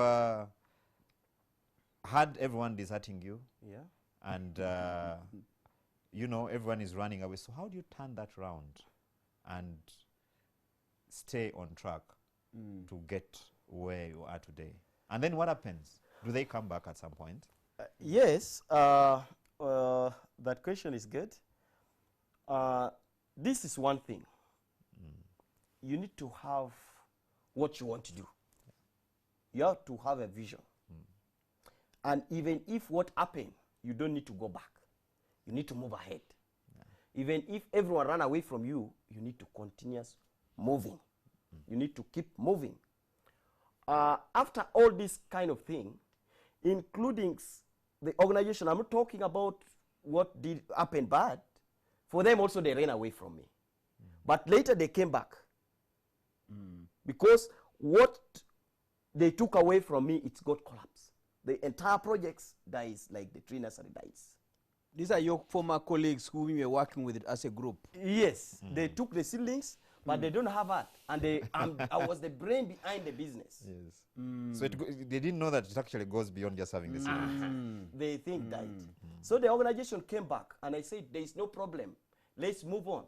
had everyone deserting you, Yeah. and everyone is running away. So how do you turn that round and stay on track to get where you are today? And then what happens? Do they come back at some point? Yes, that question is good. This is one thing. You need to have what you want to do. You have to have a vision. And even if what happened, you don't need to go back. You need to move ahead. Even if everyone run away from you, you need to continue moving. You need to keep moving. After all this kind of thing, including the organization, I'm not talking about what did happen bad. For them also, they ran away from me. But later they came back. Because what they took away from me, it's got collapsed. The entire projects dies like the tree nursery dies. These are your former colleagues whom you were working with as a group. Yes, they took the seedlings, but they don't have that. And I was the brain behind the business. Yes. So they didn't know that it actually goes beyond just having the seedlings. They think died. So the organization came back, and I said, there is no problem. Let's move on.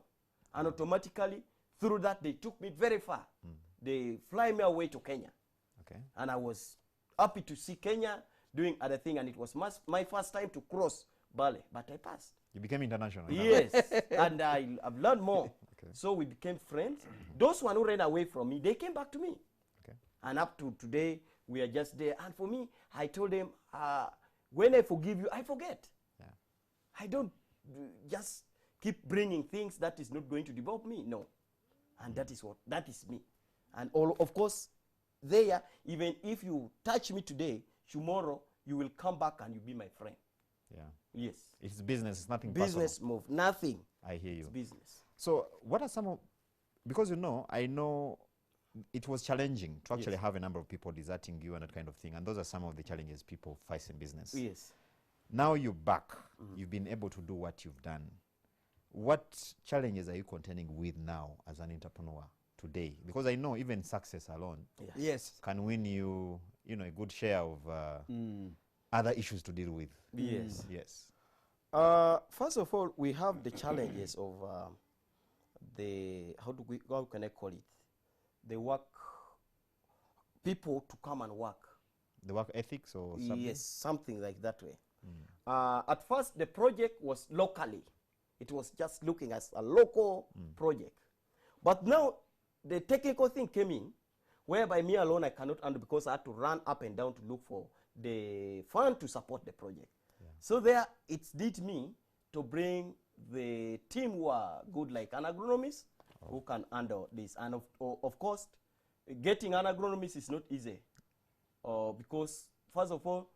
And automatically, through that, they took me very far. They fly me away to Kenya. Okay. And I was happy to see Kenya doing other things, and it was my first time to cross Bale, but I passed. You became international. Yes, and I've learned more. Okay. So we became friends. Those one who ran away from me, they came back to me. Okay. And up to today, we are just there. And for me, I told them, when I forgive you, I forget. Yeah. I don't just keep bringing things that is not going to develop me. No. And that is me. And of course, there, even if you touch me today, tomorrow, you will come back and you'll be my friend. Yeah. Yes. It's business. It's nothing Business personal. move. Nothing. I hear you. It's business. So what are some of, because I know it was challenging to actually have a number of people deserting you and that kind of thing. And those are some of the challenges people face in business. Yes. Now you're back. You've been able to do what you've done. What challenges are you contending with now as an entrepreneur today? Because I know even success alone Yes. can win you, a good share of other issues to deal with. Yes. Yes. First of all, we have the challenges of how can I call it? The work, people to come and work. The work ethics or something? Yes, something like that way. At first, the project was locally. It was just looking as a local project. But now, the technical thing came in, whereby me alone I cannot handle because I had to run up and down to look for the fund to support the project. So there, it did me to bring the team who are good, like an agronomist, who can handle this. And of course, getting an agronomist is not easy. Because, first of all,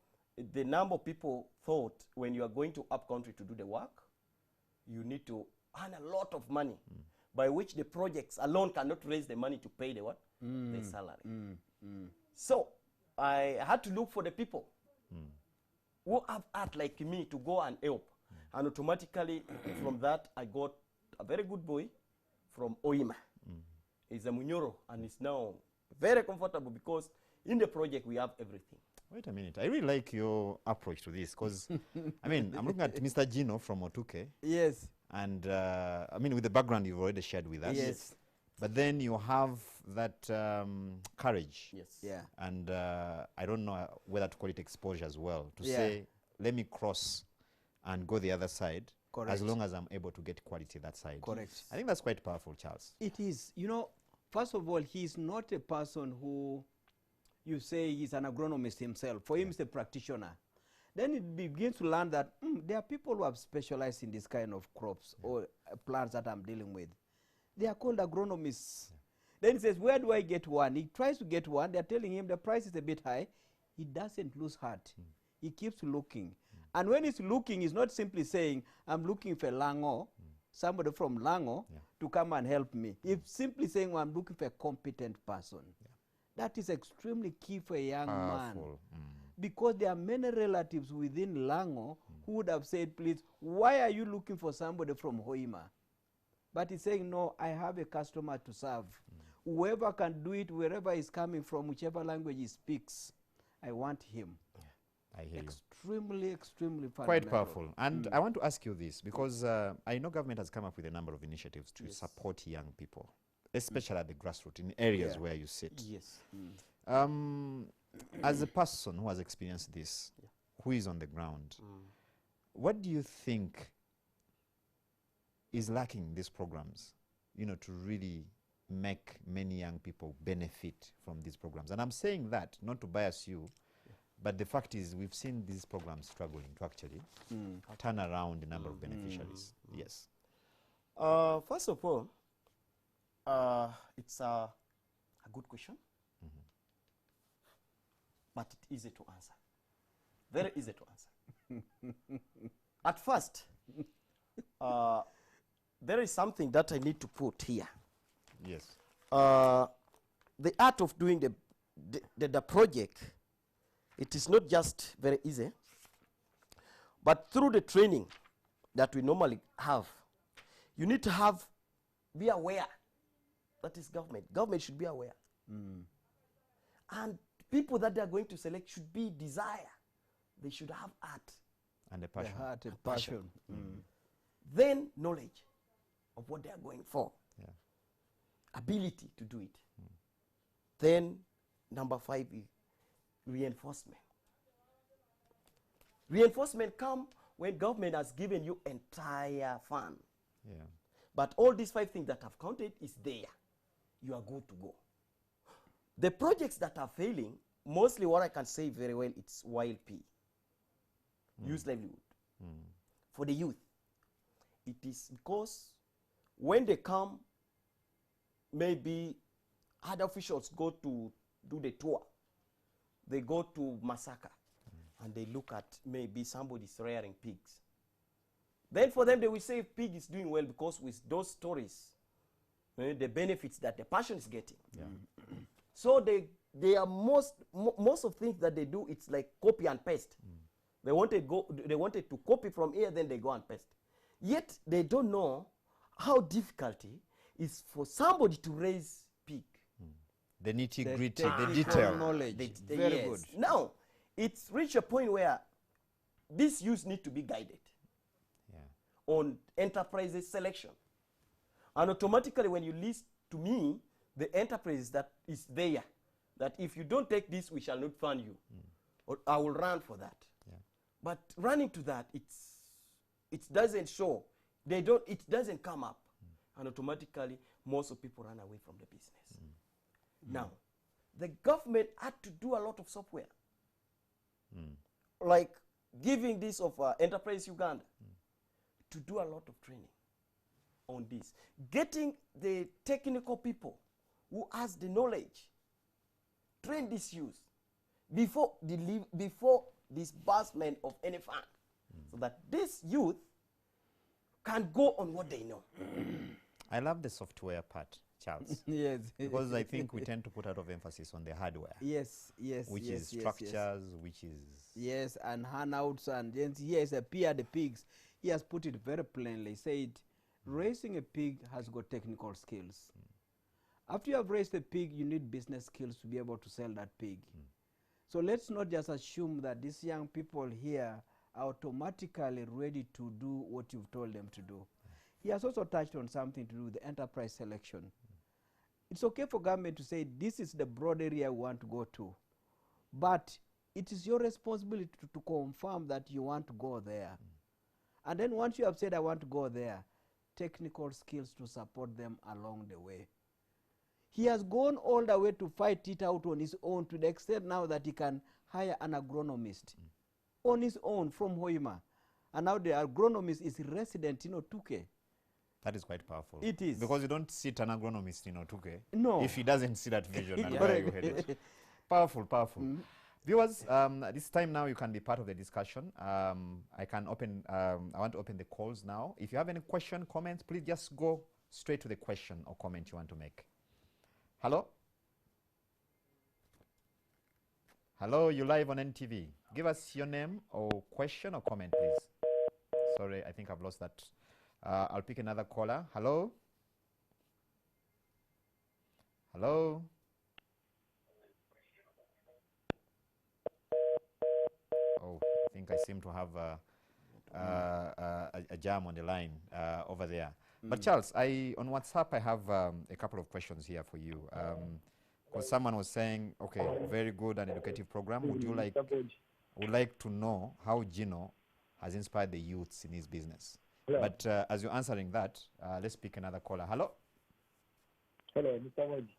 the number of people thought when you are going to up country to do the work, you need to earn a lot of money, by which the projects alone cannot raise the money to pay the what? the salary. So I had to look for the people who have art like me to go and help. And automatically from that, I got a very good boy from Oima. He's a Munyoro, and he's now very comfortable because in the project we have everything. Wait a minute. I really like your approach to this because, I mean, I'm looking at Mr. Gino from Otuke. Yes. And, I mean, with the background you've already shared with us. Yes. But then you have that courage. Yes. Yeah. And I don't know whether to call it exposure as well, to Yeah. say, let me cross and go the other side, Correct. as long as I'm able to get quality that side. Correct. I think that's quite powerful, Charles. It is. You know, first of all, he's not a person who you say he's an agronomist himself. For him, he's a practitioner. Then it begins to learn that there are people who have specialized in this kind of crops or plants that I'm dealing with. They are called agronomists. Then he says, where do I get one? He tries to get one. They're telling him the price is a bit high. He doesn't lose heart. He keeps looking. And when he's looking, he's not simply saying, I'm looking for Lango, somebody from Lango, to come and help me. He's simply saying, well, I'm looking for a competent person. That is extremely key for a young man. Because there are many relatives within Lango who would have said, please, why are you looking for somebody from Hoima? But he's saying, no, I have a customer to serve. Whoever can do it, wherever he's coming from, whichever language he speaks, I want him. I hear you. Extremely, extremely fundamental. Quite powerful. And I want to ask you this, because I know government has come up with a number of initiatives to support young people, especially at the grassroots, in areas where you sit. Yes. As a person who has experienced this, who is on the ground, what do you think is lacking in these programs, you know, to really make many young people benefit from these programs? And I'm saying that not to bias you, but the fact is we've seen these programs struggling to actually turn around the number of beneficiaries. Yes. First of all, it's a good question, but it's easy to answer. Very easy to answer. At first, there is something that I need to put here. Yes. The art of doing the project, it is not just very easy, but through the training that we normally have, you need to be aware. That is government. Government should be aware. And people that they are going to select should be desire. They should have art. And a passion. The heart and passion. Then knowledge of what they are going for. Yeah. Ability to do it. Then number 5 is reinforcement. Reinforcement come when government has given you entire fund. Yeah. But all these 5 things that I've counted is there. You are good to go. The projects that are failing, mostly what I can say very well, it's wild pea. Youth livelihood. For the youth, it is because when they come, maybe other officials go to do the tour. They go to Masaka and they look at maybe somebody's rearing pigs. Then for them, they will say pig is doing well because with those stories, the benefits that the passion is getting. Yeah. So they are most of things that they do, it's like copy and paste. They wanted to copy from here, then they go and paste. Yet they don't know how difficult it is for somebody to raise pig. The nitty gritty, technical the detail. knowledge. Very yes. good. Now, it's reached a point where these youths need to be guided on enterprises selection. And automatically when you list to me the enterprise that is there, that if you don't take this, we shall not fund you. Or I will run for that. Yeah. But running to that, it doesn't show. It doesn't come up. And automatically, most of people run away from the business. Now, the government had to do a lot of software. Like giving this of Enterprise Uganda to do a lot of training on this. Getting the technical people who has the knowledge, train these youth before disbursement of any fund, so that this youth can go on what they know. I love the software part. Charles? Yes. Because I think we tend to put a lot of emphasis on the hardware, Yes, yes, which yes, is yes, structures, yes. which is Yes, and handouts, and then he has appeared the pigs. He has put it very plainly. Said, raising a pig has got technical skills. After you have raised a pig, you need business skills to be able to sell that pig. So let's not just assume that these young people here are automatically ready to do what you've told them to do. He has also touched on something to do with the enterprise selection. It's okay for government to say this is the broad area we want to go to, but it is your responsibility to confirm that you want to go there. And then once you have said I want to go there, technical skills to support them along the way. He has gone all the way to fight it out on his own, to the extent now that he can hire an agronomist on his own from Hoima. And now the agronomist is resident in Otuke. that is quite powerful. It is. Because you don't sit an agronomist in Otuke No. if he doesn't see that vision and Yeah. where you headed. Powerful, powerful. Viewers, this time now you can be part of the discussion. I want to open the calls now. If you have any question, comments, please just go straight to the question or comment you want to make. Hello? Hello, you live on NTV. Give us your name or question or comment, please. Sorry, I think I've lost that. I'll pick another caller. Hello? Hello? Oh, I think I seem to have a jam on the line over there. But Charles, on WhatsApp, I have a couple of questions here for you. Because someone was saying, okay, very good and educative program. Would like to know how Gino has inspired the youths in his business. Hello. But as you're answering that, let's pick another caller. Hello? Hello, Mr. Wadi.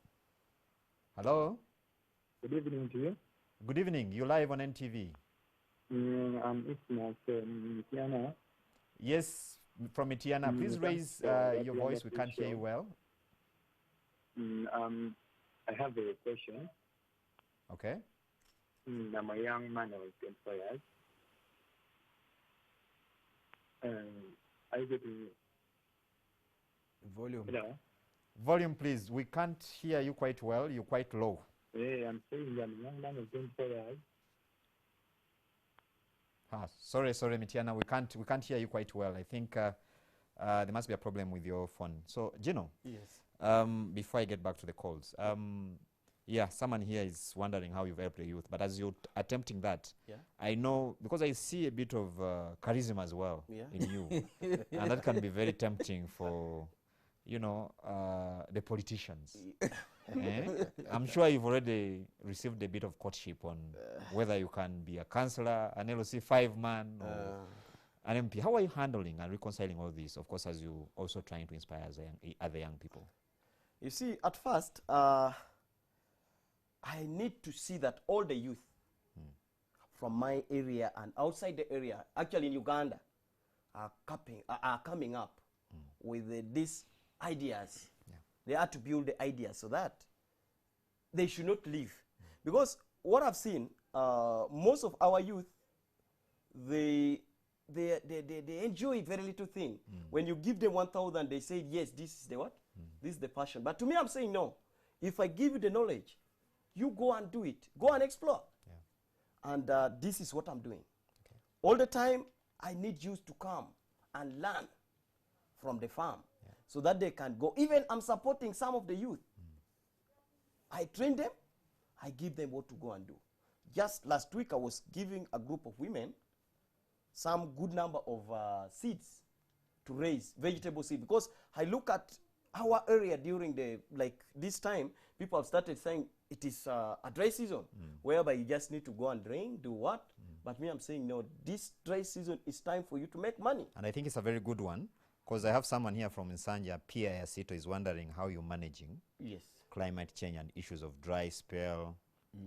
Hello? Good evening to you. Good evening. You're live on NTV. I'm Ismail from Tiana. Yes, from Itiana. Please raise your voice. We can't hear you well. I have a question. Okay. I'm a young man of 24 years. I get to... Volume. Hello? Volume, please. We can't hear you quite well. You're quite low. Yeah, I'm saying I'm a young man of 24 years. Sorry, Mitiana. We can't hear you quite well. I think there must be a problem with your phone. So, Gino. Yes. Before I get back to the calls, yeah, someone here is wondering how you've helped the youth. But as you're attempting that, Yeah. I know, because I see a bit of charisma as well Yeah. in you. And that can be very tempting for, the politicians. I'm sure you've already received a bit of courtship on whether you can be a councillor, an LOC 5-man, or an MP. How are you handling and reconciling all this, of course, as you also trying to inspire other young people? You see, at first, I need to see that all the youth from my area and outside the area, actually in Uganda, are coming up with these ideas. Yeah. They are to build the ideas so that they should not leave. Because what I've seen, most of our youth, they enjoy very little thing. When you give them 1,000, they say, yes, this is the what? This is the passion. But to me, I'm saying, no. If I give you the knowledge, you go and do it. Go and explore. Yeah. And this is what I'm doing. Okay. All the time, I need youth to come and learn from the farm so that they can go. Even I'm supporting some of the youth. I train them. I give them what to go and do. Just last week, I was giving a group of women some good number of seeds to raise, vegetable seed. Because I look at our area during this time, people have started saying it is a dry season, whereby you just need to go and drain, do what? But me, I'm saying, no, this dry season is time for you to make money. And I think it's a very good one, because I have someone here from Nsanja, Pia Yasito, is wondering how you're managing climate change and issues of dry spell,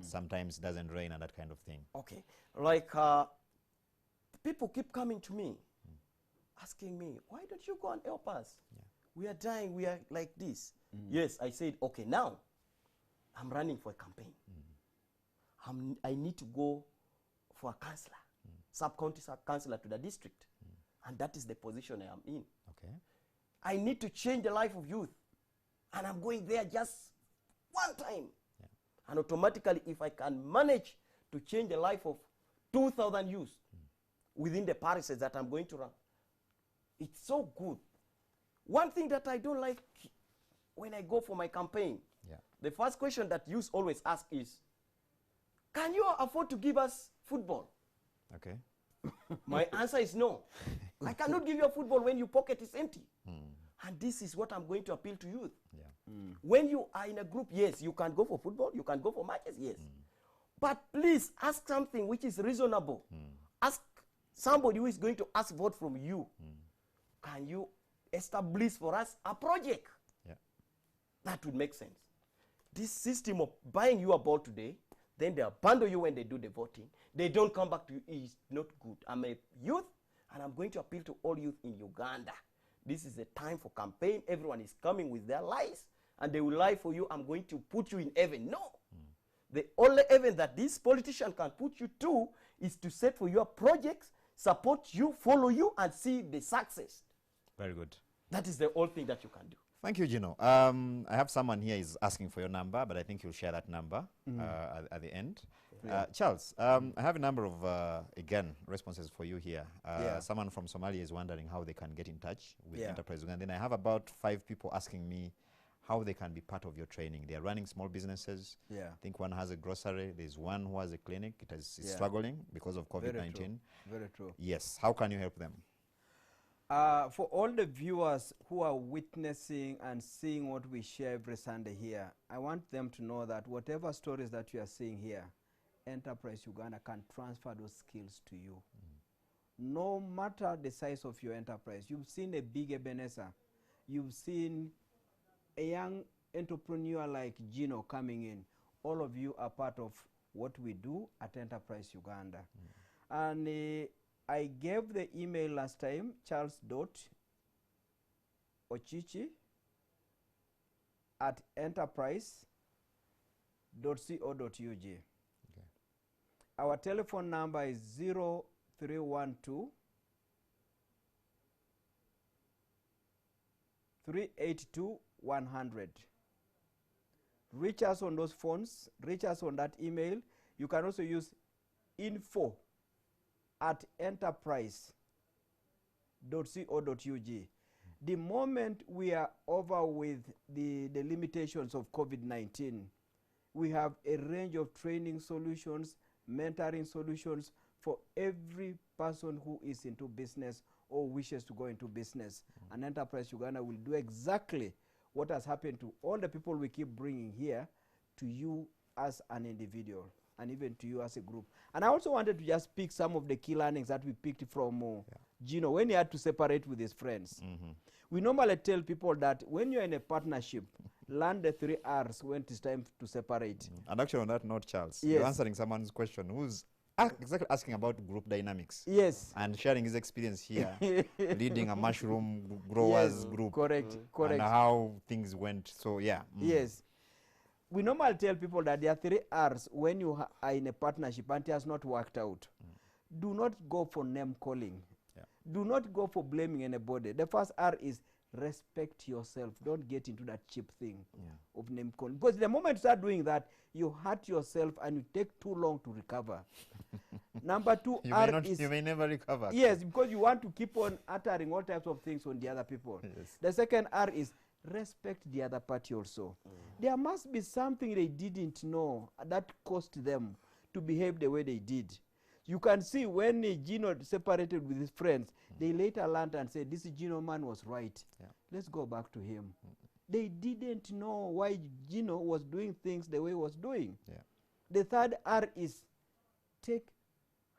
sometimes doesn't rain and that kind of thing. Okay, like people keep coming to me, asking me, why don't you go and help us? Yeah. We are dying, we are like this. Yes, I said, okay, now I'm running for a campaign. I need to go for a councillor, sub-county councillor to the district. And that is the position I am in. Okay. I need to change the life of youth. And I'm going there just one time. And automatically, if I can manage to change the life of 2,000 youth within the parishes that I'm going to run, it's so good. One thing that I don't like when I go for my campaign, the first question that youth always ask is, can you afford to give us football? Okay. My answer is no. I cannot give you a football when your pocket is empty. And this is what I'm going to appeal to youth. When you are in a group, yes, you can go for football, you can go for matches, yes. But please ask something which is reasonable. Ask somebody who is going to ask vote from you. Can you establish for us a project? That would make sense. This system of buying you a ball today, then they abandon you when they do the voting, they don't come back to you, is not good. I'm a youth, and I'm going to appeal to all youth in Uganda. This is a time for campaign. Everyone is coming with their lies, and they will lie for you. I'm going to put you in heaven. No. The only heaven that this politician can put you to is to set for your projects, support you, follow you, and see the success. Very good. That is the only thing that you can do. Thank you, Gino. I have someone here is asking for your number, but I think you'll share that number at the end. Charles, I have a number of, again, responses for you here. Someone from Somalia is wondering how they can get in touch with Enterprise Uganda. Then I have about 5 people asking me how they can be part of your training. They are running small businesses. I think one has a grocery. There's one who has a clinic. It's struggling because of COVID-19. Very true. Yes. How can you help them? For all the viewers who are witnessing and seeing what we share every Sunday here, I want them to know that whatever stories that you are seeing here, Enterprise Uganda can transfer those skills to you. No matter the size of your enterprise. You've seen a big Ebenezer. You've seen a young entrepreneur like Gino coming in. All of you are part of what we do at Enterprise Uganda. And I gave the email last time, charles.ochichi@enterprise.co.ug. Our telephone number is 0312 382 100. Reach us on those phones, reach us on that email. You can also use info@enterprise.co.ug. The moment we are over with the limitations of COVID-19, we have a range of training solutions, mentoring solutions for every person who is into business or wishes to go into business. And Enterprise Uganda will do exactly what has happened to all the people we keep bringing here to you as an individual and even to you as a group. And I also wanted to just pick some of the key learnings that we picked from Gino when he had to separate with his friends. We normally tell people that when you're in a partnership, learn the 3 R's when it is time to separate. And actually on that note, Charles, you're answering someone's question who's exactly asking about group dynamics. Yes. And sharing his experience here, leading a mushroom growers group. Correct. And how things went. So, Yes. We normally tell people that there are 3 R's when you are in a partnership and it has not worked out. Do not go for name calling. Do not go for blaming anybody. The first R is respect yourself. Don't get into that cheap thing of name calling. Because the moment you start doing that, you hurt yourself and you take too long to recover. Number 2, you may never recover. Yes, because you want to keep on uttering all types of things on the other people. The second R is respect the other party also. There must be something they didn't know that caused them to behave the way they did. You can see when Gino separated with his friends, they later learned and said, this Gino man was right. Let's go back to him. They didn't know why Gino was doing things the way he was doing. The third R is take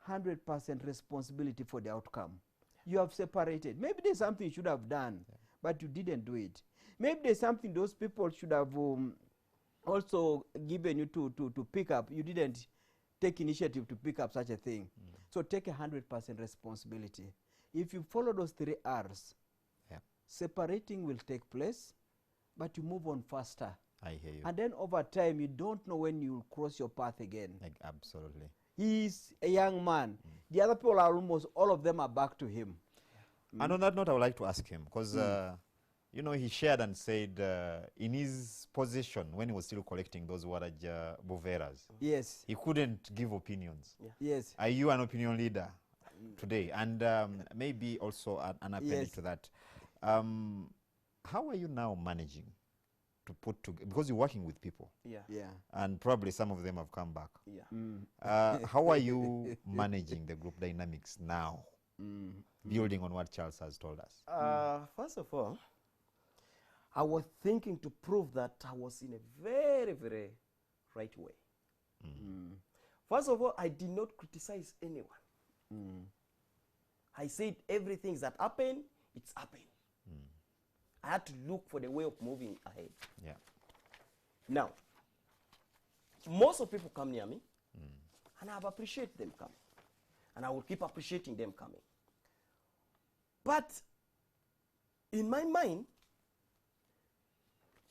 100% responsibility for the outcome. You have separated. Maybe there's something you should have done, but you didn't do it. Maybe there's something those people should have also given you to pick up. You didn't take initiative to pick up such a thing. So take 100% responsibility. If you follow those 3 R's, separating will take place, but you move on faster. I hear you. And then over time, you don't know when you cross your path again. Absolutely. He's a young man. The other people are almost, all of them are back to him. And on that note, I would like to ask him, because you know, he shared and said in his position when he was still collecting those Waraja Boveras, Yes. he couldn't give opinions. Yeah. Yes. Are you an opinion leader today? And maybe also an appendix Yes. to that. How are you now managing to put together, because you're working with people, Yeah. Yeah. and probably some of them have come back. Yeah. How are you managing the group dynamics now, building on what Charles has told us? First of all, I was thinking to prove that I was in a very, very right way. First of all, I did not criticize anyone. I said everything that happened, it's happened. I had to look for the way of moving ahead. Yeah. Now, most of people come near me, and I've appreciated them coming. And I will keep appreciating them coming. But in my mind,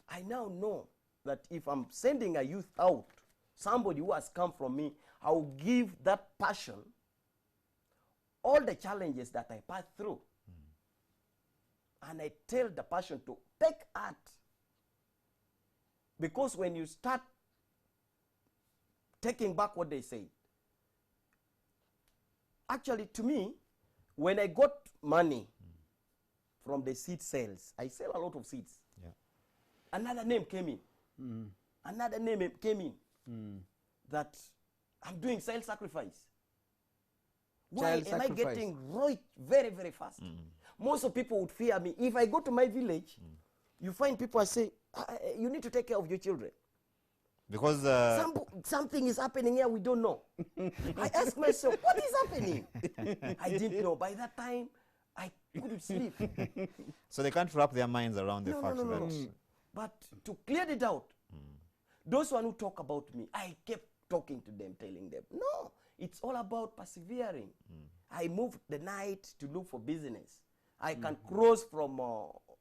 I now know that if I'm sending a youth out, somebody who has come from me, I will give that passion all the challenges that I passed through. And I tell the passion to take heart. Because when you start taking back what they say, actually to me, when I got money from the seed sales, I sell a lot of seeds. Yeah. Another name came in. Another name came in. That I'm doing child sacrifice. Why Child am sacrifice. I getting right very, very fast? Most of people would fear me. If I go to my village, you find people say, you need to take care of your children. Because Something is happening here we don't know. I ask myself, what is happening? I didn't know. By that time, I couldn't sleep. so they can't wrap their minds around the fact that But to clear it out, those one who talk about me, I kept talking to them, telling them, no, it's all about persevering. I moved the night to look for business. I can cross from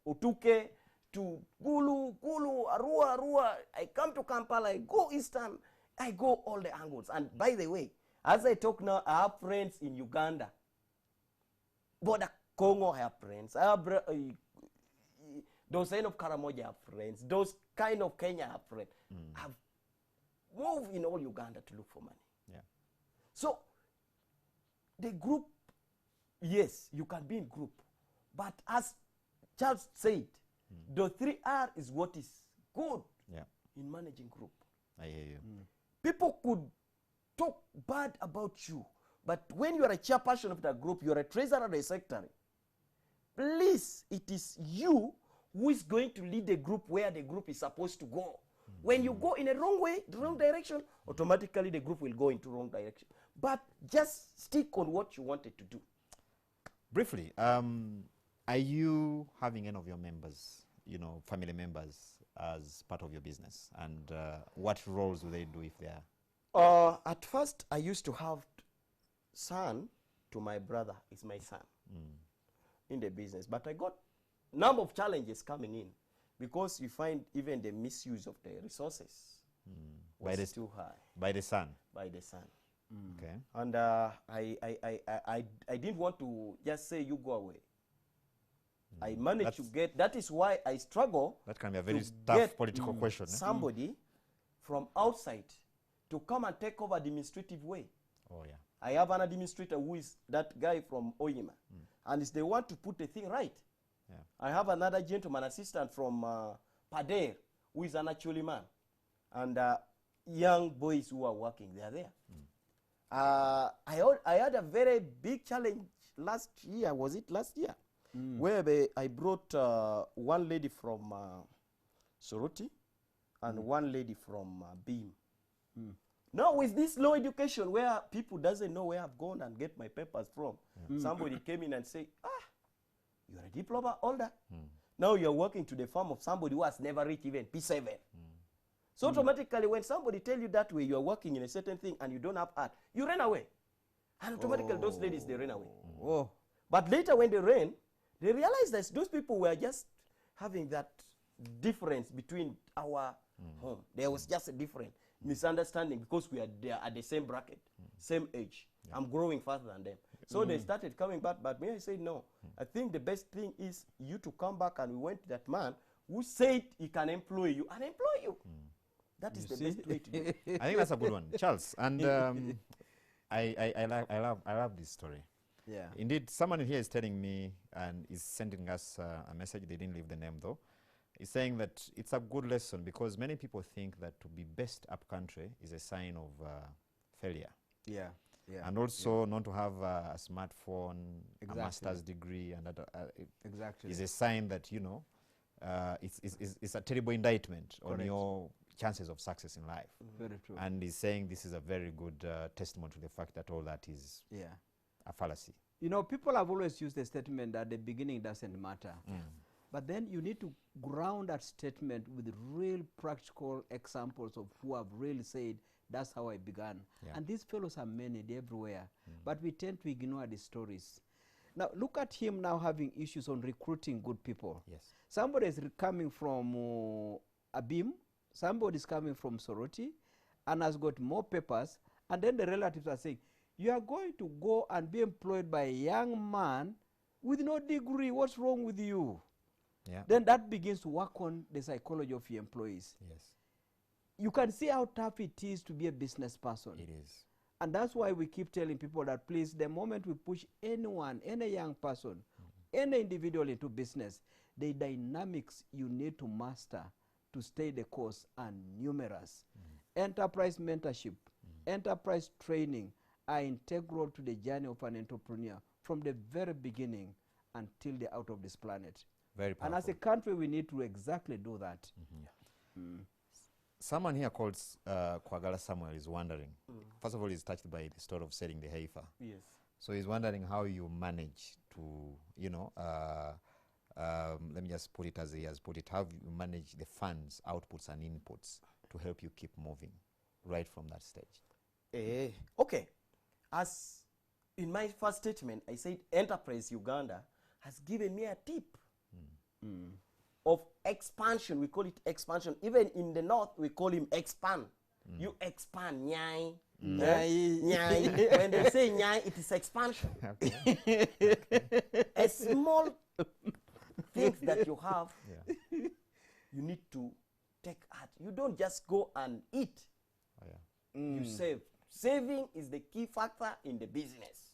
Otuke to Gulu, Arua. I come to Kampala, I go eastern, I go all the angles. And by the way, as I talk now, I have friends in Uganda. Border Congo, I have friends. I have those kind of Karamoja, I have friends. Those kind of Kenya, I have friends. I've moved in all Uganda to look for money. Yeah. So, the group, yes, you can be in group. But as Charles said, the 3R is what is good in managing group. I hear you. People could talk bad about you, but when you are a chairperson of the group, you are a treasurer or a secretary, please, it is you who is going to lead the group where the group is supposed to go. When you go in a wrong way, the wrong direction, automatically the group will go into wrong direction. But just stick on what you wanted to do. Briefly, are you having any of your members, you know, family members, as part of your business? And what roles do they do if they are? At first, I used to have son to my brother, is my son, in the business. But I got number of challenges coming in because you find even the misuse of the resources was too high. By the son? By the son. Okay. And I didn't want to just say, you go away. I managed to get, that is why I struggle. That can be a very to tough get, political question. Somebody from outside to come and take over administrative way. Oh, yeah. I have an administrator who is that guy from Oyima. And it's the one to put the thing right. Yeah. I have another gentleman assistant from Pader, who is an actually man. And young boys who are working, they are there. I had a very big challenge last year, was it last year? Where I brought one lady from Soroti and one lady from Beam. Now with this low education where people doesn't know where I've gone and get my papers from, somebody came in and say, you're a diploma holder. Now you're working to the farm of somebody who has never reached even P7. So automatically when somebody tell you that way, you're working in a certain thing and you don't have art, you run away. And automatically those ladies, they ran away. Oh. But later when they ran, they realized that those people were just having that difference between our home. There was just a different misunderstanding because we are there at the same bracket. same age. I'm growing faster than them. So they started coming back, but me, I said, no. I think the best thing is you to come back, and we went to that man who said he can employ you and employ you. That is the best way to do it. I think that's a good one, Charles. And I love this story. Yeah. Indeed, someone here is telling me and is sending us a message. They didn't leave the name though. He's saying that it's a good lesson because many people think that to be best up country is a sign of failure. Yeah. Yeah. And also not to have a smartphone, Exactly. a master's degree, and that Exactly. is a sign that, you know, it's a terrible indictment on Correct. your chances of success in life. Very true. And he's saying this is a very good testimony to the fact that all that is Yeah. a fallacy. You know, people have always used the statement that the beginning doesn't matter. But then you need to ground that statement with real practical examples of who have really said, that's how I began. Yeah. And these fellows are many, they're everywhere. But we tend to ignore the stories. Now, look at him now having issues on recruiting good people. Yes. Somebody is coming from Abim, somebody is coming from Soroti, and has got more papers, and then the relatives are saying, you are going to go and be employed by a young man with no degree. What's wrong with you? Yeah. Then that begins to work on the psychology of your employees. Yes. You can see how tough it is to be a business person. It is. And that's why we keep telling people that, please, the moment we push anyone, any young person, any individual into business, the dynamics you need to master to stay the course are numerous. Enterprise mentorship, enterprise training are integral to the journey of an entrepreneur from the very beginning until they're out of this planet. Very powerful. And as a country, we need to exactly do that. Someone here called Kwagala Samuel is wondering. First of all, he's touched by the story of selling the heifer. Yes. So he's wondering how you manage to, you know, let me just put it as he has put it, how you manage the funds, outputs and inputs to help you keep moving right from that stage. Okay. As in my first statement, I said Enterprise Uganda has given me a tip of expansion. We call it expansion. Even in the north, we call him expand. You expand, nyai. Nyai. Nyai. When they say nyai, it is expansion. A small things that you have, you need to take heart. You don't just go and eat. Oh, yeah. You save. Saving is the key factor in the business.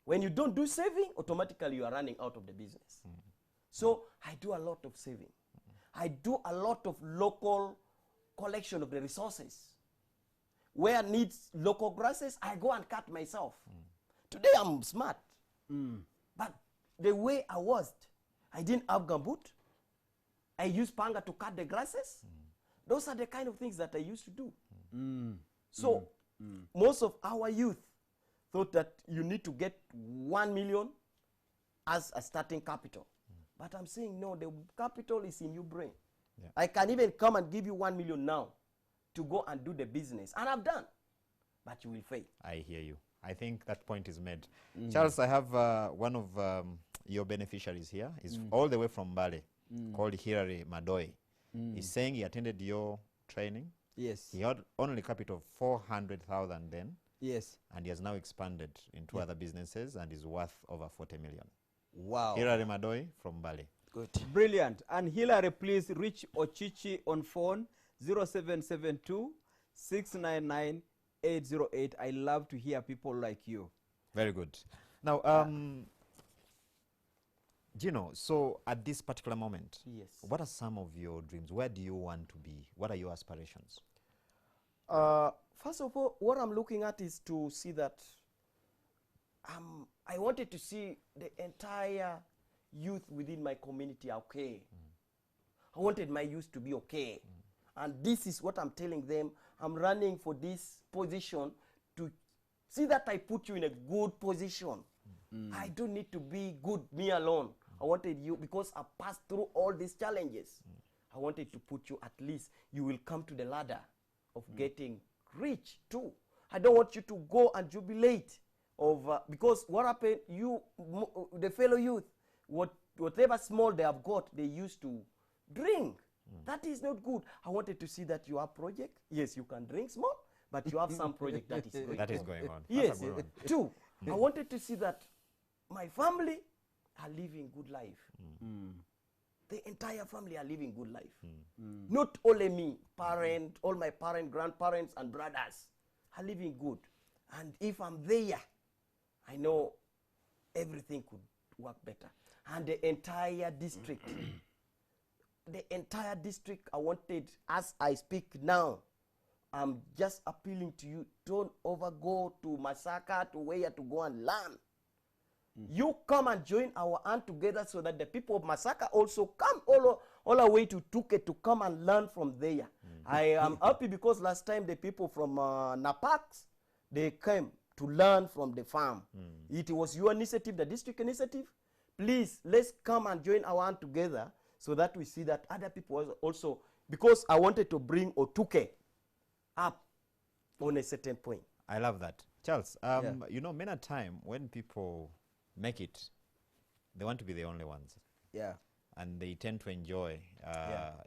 When you don't do saving, automatically you are running out of the business. So I do a lot of saving. I do a lot of local collection of the resources. Where needs local grasses, I go and cut myself. Today I'm smart. But the way I was, I didn't have gumboot. I used panga to cut the grasses. Those are the kind of things that I used to do. So most of our youth thought that you need to get 1 million as a starting capital. But I'm saying, no, the capital is in your brain. Yeah. I can even come and give you 1 million now to go and do the business. And I've done. But you will fail. I hear you. I think that point is made. Charles, I have one of your beneficiaries here. He's all the way from Bali, called Hilary Madoi. He's saying he attended your training. Yes. He had only capital of 400,000 then, Yes. and he has now expanded into other businesses and is worth over 40 million. Wow. Hilary Madoi from Bali. Good. Brilliant. And Hilary, please reach Ochichi on phone 0772 699 808. I love to hear people like you. Very good. Now, Gino, so at this particular moment, Yes. what are some of your dreams? Where do you want to be? What are your aspirations? First of all, what I'm looking at is to see that I wanted to see the entire youth within my community okay. I wanted my youth to be okay. And this is what I'm telling them. I'm running for this position to see that I put you in a good position. I don't need to be good me alone. I wanted you, because I passed through all these challenges. I wanted to put you, at least you will come to the ladder of getting rich too. I don't want you to go and jubilate over, because what happened, you, the fellow youth, whatever small they have got, they used to drink. That is not good. I wanted to see that you have project. Yes, you can drink small, but you have some project that is going That is on. going on. Yes. That's a good one. Two, I wanted to see that my family are living good life. The entire family are living good life. Not only me, parent, all my parents, grandparents, and brothers are living good. And if I'm there, I know everything could work better. And the entire district, I wanted, as I speak now, I'm just appealing to you, don't overgo to Masaka, to where to go and learn. You come and join our hand together so that the people of Masaka also come all the way to Tuke to come and learn from there. I am happy because last time the people from Napax, they came to learn from the farm. It was your initiative, the district initiative. Please, let's come and join our hand together so that we see that other people also, because I wanted to bring Otuke up on a certain point. I love that. Charles, you know, many a time when people make it, they want to be the only ones. Yeah. And they tend to enjoy,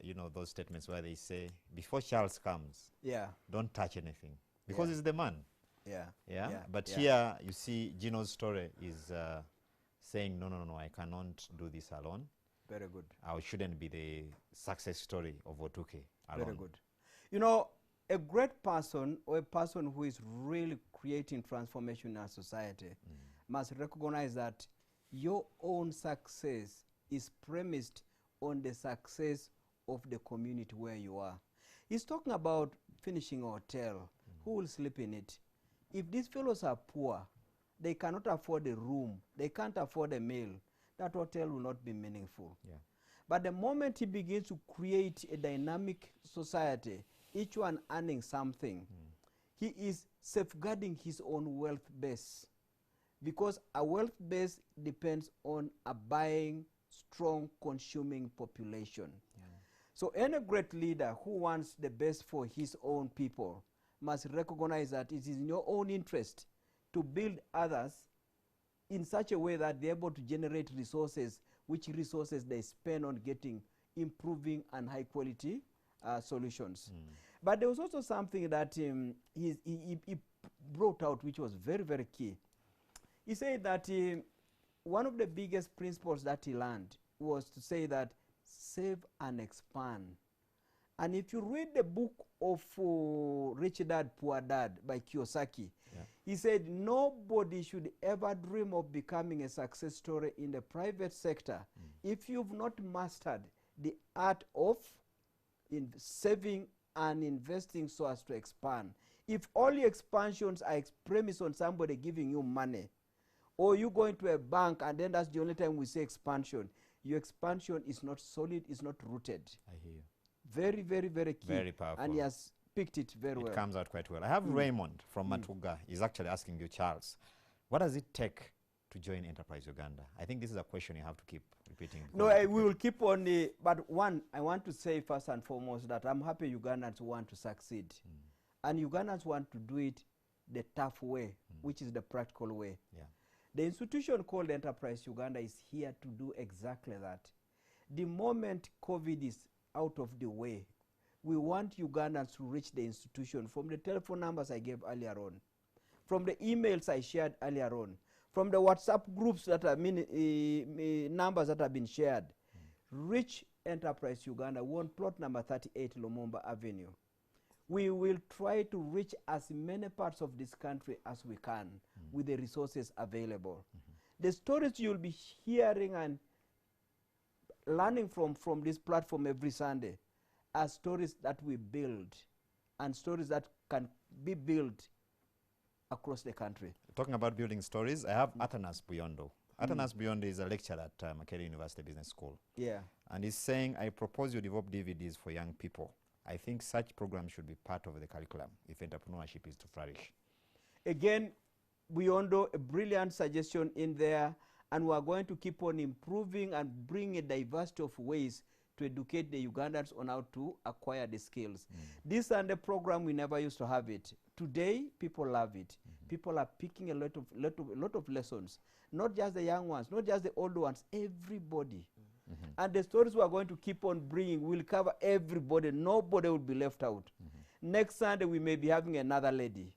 you know, those statements where they say, before Charles comes, Yeah. don't touch anything. Because Yeah. he's the man. Yeah. Yeah. Yeah. But Yeah. here, you see, Gino's story is saying, no, I cannot do this alone. Very good. I shouldn't be the success story of Otuke alone. Very good. You know, a great person or a person who is really creating transformation in our society must recognize that your own success is premised on the success of the community where you are. He's talking about finishing a hotel. Who will sleep in it? If these fellows are poor, they cannot afford a room, they can't afford a meal, that hotel will not be meaningful. Yeah. But the moment he begins to create a dynamic society, each one earning something, he is safeguarding his own wealth base. Because a wealth base depends on a buying, strong, consuming population. So any great leader who wants the best for his own people must recognize that it is in your own interest to build others in such a way that they're able to generate resources, which resources they spend on getting, improving and high quality solutions. But there was also something that he brought out which was very, very key. He said that one of the biggest principles that he learned was to say that save and expand. And if you read the book of Rich Dad, Poor Dad by Kiyosaki, he said nobody should ever dream of becoming a success story in the private sector if you've not mastered the art of saving and investing so as to expand. If all your expansions are premised on somebody giving you money, or you go into a bank and then that's the only time we say expansion, your expansion is not solid, is not rooted. I hear you. Very, very, very key. Very powerful. And he has picked it very well. It comes out quite well. I have Raymond from Matuga. He's actually asking you, Charles, what does it take to join Enterprise Uganda? I think this is a question you have to keep repeating. No, we will keep on the, but one, I want to say first and foremost that I'm happy Ugandans want to succeed. And Ugandans want to do it the tough way, which is the practical way. Yeah. The institution called Enterprise Uganda is here to do exactly that. The moment COVID is out of the way, we want Ugandans to reach the institution from the telephone numbers I gave earlier on, from the emails I shared earlier on, from the WhatsApp groups that are numbers that have been shared. Reach Enterprise Uganda. We want plot number 38 Lumumba Avenue. We will try to reach as many parts of this country as we can with the resources available. The stories you'll be hearing and learning from this platform every Sunday are stories that we build and stories that can be built across the country. Talking about building stories, I have Atanas Buyondo. Atanas Buyondo is a lecturer at Makerere University Business School. Yeah. And he's saying, I propose you develop DVDs for young people. I think such programs should be part of the curriculum if entrepreneurship is to flourish. Again, Buyondo, a brilliant suggestion in there, and we are going to keep on improving and bring a diversity of ways to educate the Ugandans on how to acquire the skills. This Sunday program, we never used to have it. Today, people love it. People are picking a lot of lessons. Not just the young ones, not just the old ones, everybody. And the stories we are going to keep on bringing will cover everybody. Nobody will be left out. Next Sunday, we may be having another lady.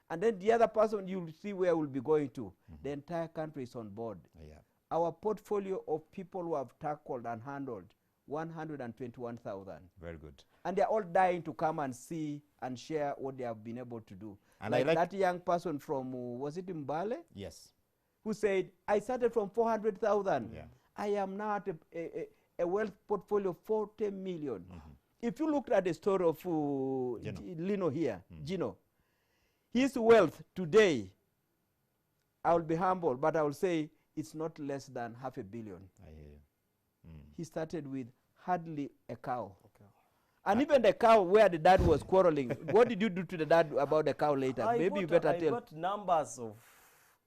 And then the other person, you'll see where we'll be going to. The entire country is on board. Yeah. Our portfolio of people who have tackled and handled 121,000. Very good. And they're all dying to come and see and share what they have been able to do. And like I like that young person from, was it Mbale? Yes. Who said, I started from 400,000. Yeah. I am now at a wealth portfolio of 40 million. If you looked at the story of Lino here, Gino, his wealth today, I will be humble, but I will say it's not less than $500 million. I hear you. He started with hardly a cow. And even the cow where the dad was quarreling, what did you do to the dad about the cow later? Maybe you better I tell. got numbers of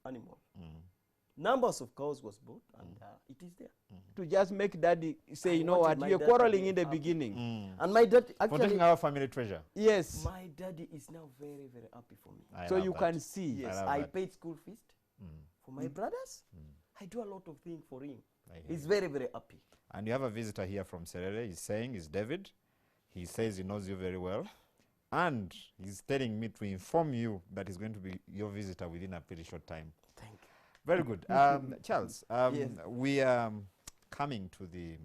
animals. Numbers of cows was bought, and it is there. To just make daddy say, I you know wanted what, my you're dad to quarreling be in the happy. beginning. And my dad, Protecting actually, our family treasure. Yes. my daddy is now very, very happy for me. I So love you that. can see. Yes, love I that. paid school fees for my brothers. I do a lot of things for him. I hear He's you. very, very happy. And you have a visitor here from Serere. He's saying, it's David. He says he knows you very well. And he's telling me to inform you that he's going to be your visitor within a pretty short time. Thank you. Very good. Charles, Yes. we are coming to the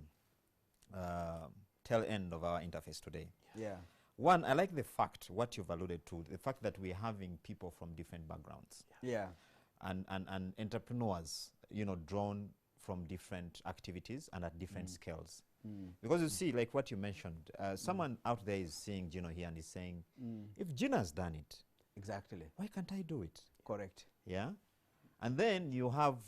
tail end of our interface today. Yeah. One, I like the fact, what you've alluded to, the fact that we're having people from different backgrounds Yeah. and entrepreneurs, drawn from different activities and at different scales. Because you see, like what you mentioned, someone out there is seeing Gino here and is saying, if Gino has done it, Exactly. why can't I do it? Correct. Yeah. And then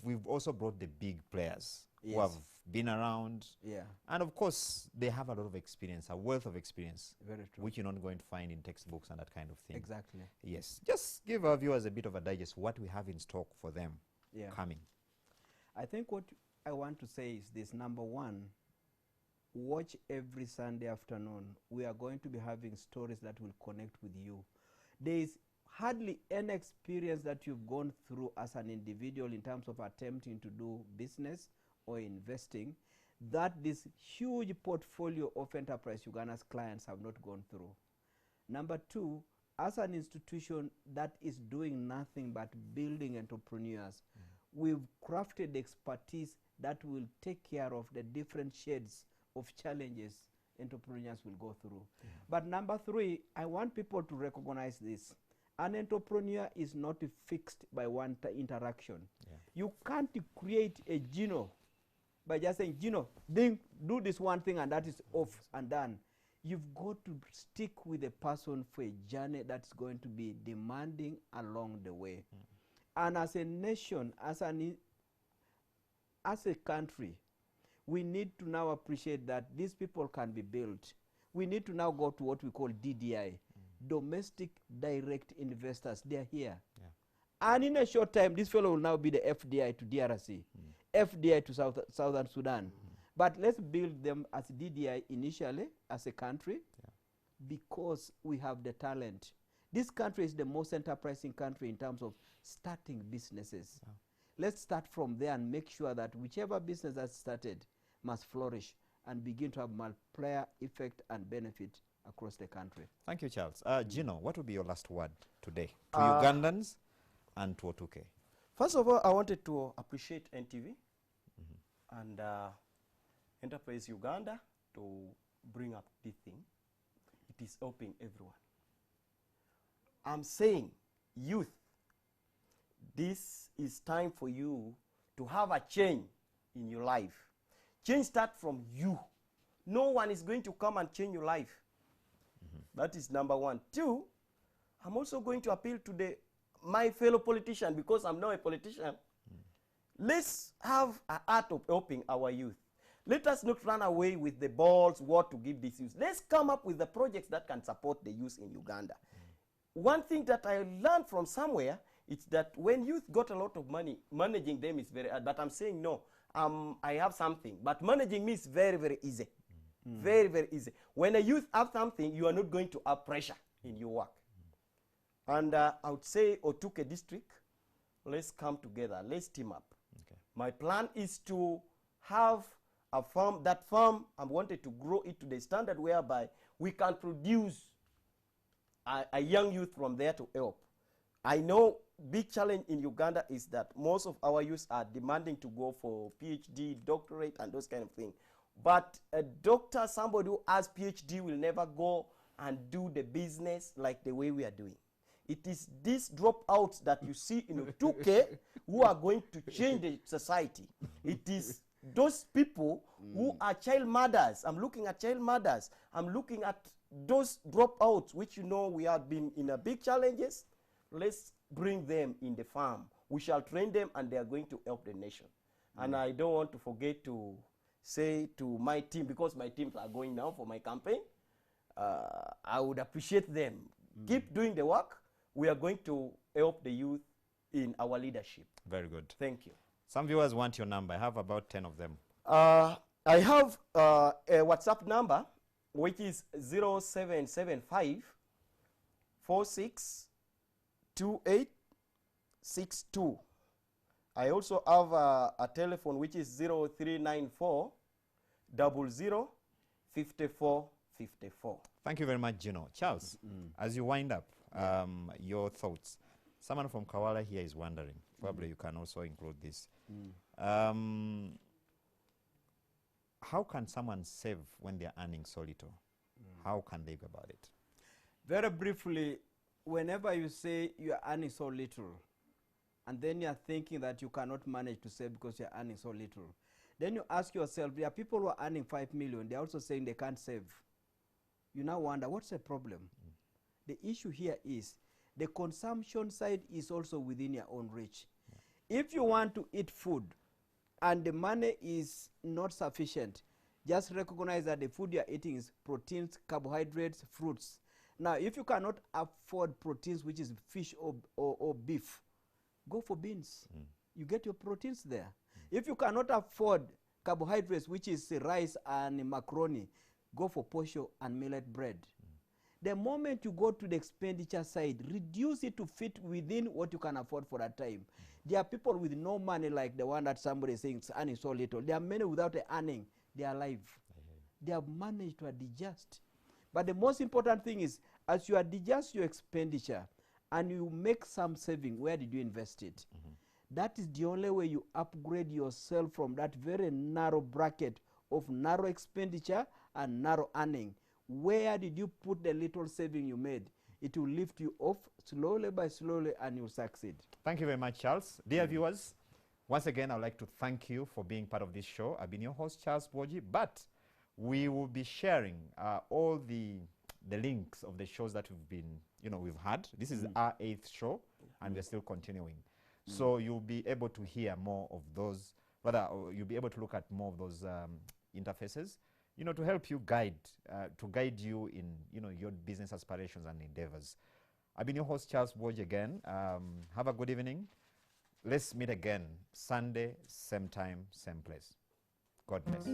we've also brought the big players who Yes. have been around. Yeah. And of course, they have a lot of experience, a wealth of experience, Very true. which you're not going to find in textbooks and that kind of thing. Exactly. Yes. Just give our viewers a bit of a digest what we have in stock for them Yeah. coming. I think what I want to say is this. Number one, watch every Sunday afternoon. We are going to be having stories that will connect with you. There is hardly any experience that you've gone through as an individual in terms of attempting to do business or investing that this huge portfolio of Enterprise Uganda's clients have not gone through. Number two, as an institution that is doing nothing but building entrepreneurs, we've crafted expertise that will take care of the different shades of challenges entrepreneurs will go through. But number three, I want people to recognize this. An entrepreneur is not fixed by one interaction. You can't create a Gino by just saying, Gino, do this one thing and that is off and done. You've got to stick with a person for a journey that's going to be demanding along the way. And as a nation, as a country, we need to now appreciate that these people can be built. We need to now go to what we call DDI, domestic direct investors. They're here. And in a short time, this fellow will now be the FDI to DRC, FDI to Southern Sudan. But let's build them as DDI initially as a country because we have the talent. This country is the most enterprising country in terms of starting businesses. Let's start from there and make sure that whichever business that's started must flourish and begin to have multiplier effect and benefit across the country. Thank you, Charles. Gino, what would be your last word today to Ugandans and to Otuke? First of all, I wanted to appreciate NTV and Enterprise Uganda to bring up this thing. It is helping everyone. I'm saying, youth, this is time for you to have a change in your life. Change starts from you. No one is going to come and change your life. That is number one. Two, I'm also going to appeal to my fellow politician because I'm now a politician. Let's have an art of helping our youth. Let us not run away with the balls, what to give this youth. Let's come up with the projects that can support the youth in Uganda. One thing that I learned from somewhere is that when youth got a lot of money, managing them is very hard. But I'm saying no, I have something. But managing me is very, very easy. Very, very easy. When a youth have something, you are not going to have pressure in your work. And I would say Otuke district, let's come together. Let's team up. My plan is to have a farm. That farm, I wanted to grow it to the standard whereby we can produce a young youth from there to help. I know big challenge in Uganda is that most of our youth are demanding to go for PhD, doctorate, and those kind of things. But a doctor, somebody who has PhD, will never go and do the business like the way we are doing. It is these dropouts that you see in Utuke who are going to change the society. It is those people who are child mothers. I'm looking at child mothers. I'm looking at those dropouts, which you know we have been in a big challenges. Let's bring them in the farm. We shall train them and they are going to help the nation. And I don't want to forget to say to my team, because my teams are going now for my campaign, I would appreciate them. Keep doing the work. We are going to help the youth in our leadership. Very good. Thank you. Some viewers want your number. I have about 10 of them. I have a WhatsApp number, which is 0775 462862. I also have a telephone, which is 0394 005454. Thank you very much, Gino. Charles, as you wind up, your thoughts. Someone from Kawala here is wondering, probably you can also include this. How can someone save when they're earning so little? How can they go about it? Very briefly, whenever you say you are earning so little, and then you are thinking that you cannot manage to save because you are earning so little, then you ask yourself, there are people who are earning 5 million, they're also saying they can't save. You now wonder, what's the problem? The issue here is the consumption side is also within your own reach. If you want to eat food and the money is not sufficient, just recognize that the food you're eating is proteins, carbohydrates, fruits. Now, if you cannot afford proteins, which is fish or beef, go for beans. You get your proteins there. If you cannot afford carbohydrates, which is rice and macaroni, go for posho and millet bread. The moment you go to the expenditure side, reduce it to fit within what you can afford for that time. There are people with no money, like the one that somebody is saying is earning so little. There are many without earning. They are alive. They have managed to adjust. But the most important thing is, as you adjust your expenditure and you make some saving, where did you invest it? That is the only way you upgrade yourself from that very narrow bracket of narrow expenditure and narrow earning. Where did you put the little saving you made? It will lift you off slowly by slowly and you'll succeed. Thank you very much, Charles. Dear viewers, once again, I'd like to thank you for being part of this show. I've been your host, Charles Boji, but we will be sharing all the links of the shows that we've had. This is our 8th show, and we're still continuing. So you'll be able to hear more of those, you'll be able to look at more of those interfaces, to help you guide you in, your business aspirations and endeavors. I've been your host, Charles Boji, again. Have a good evening. Let's meet again Sunday, same time, same place. God bless.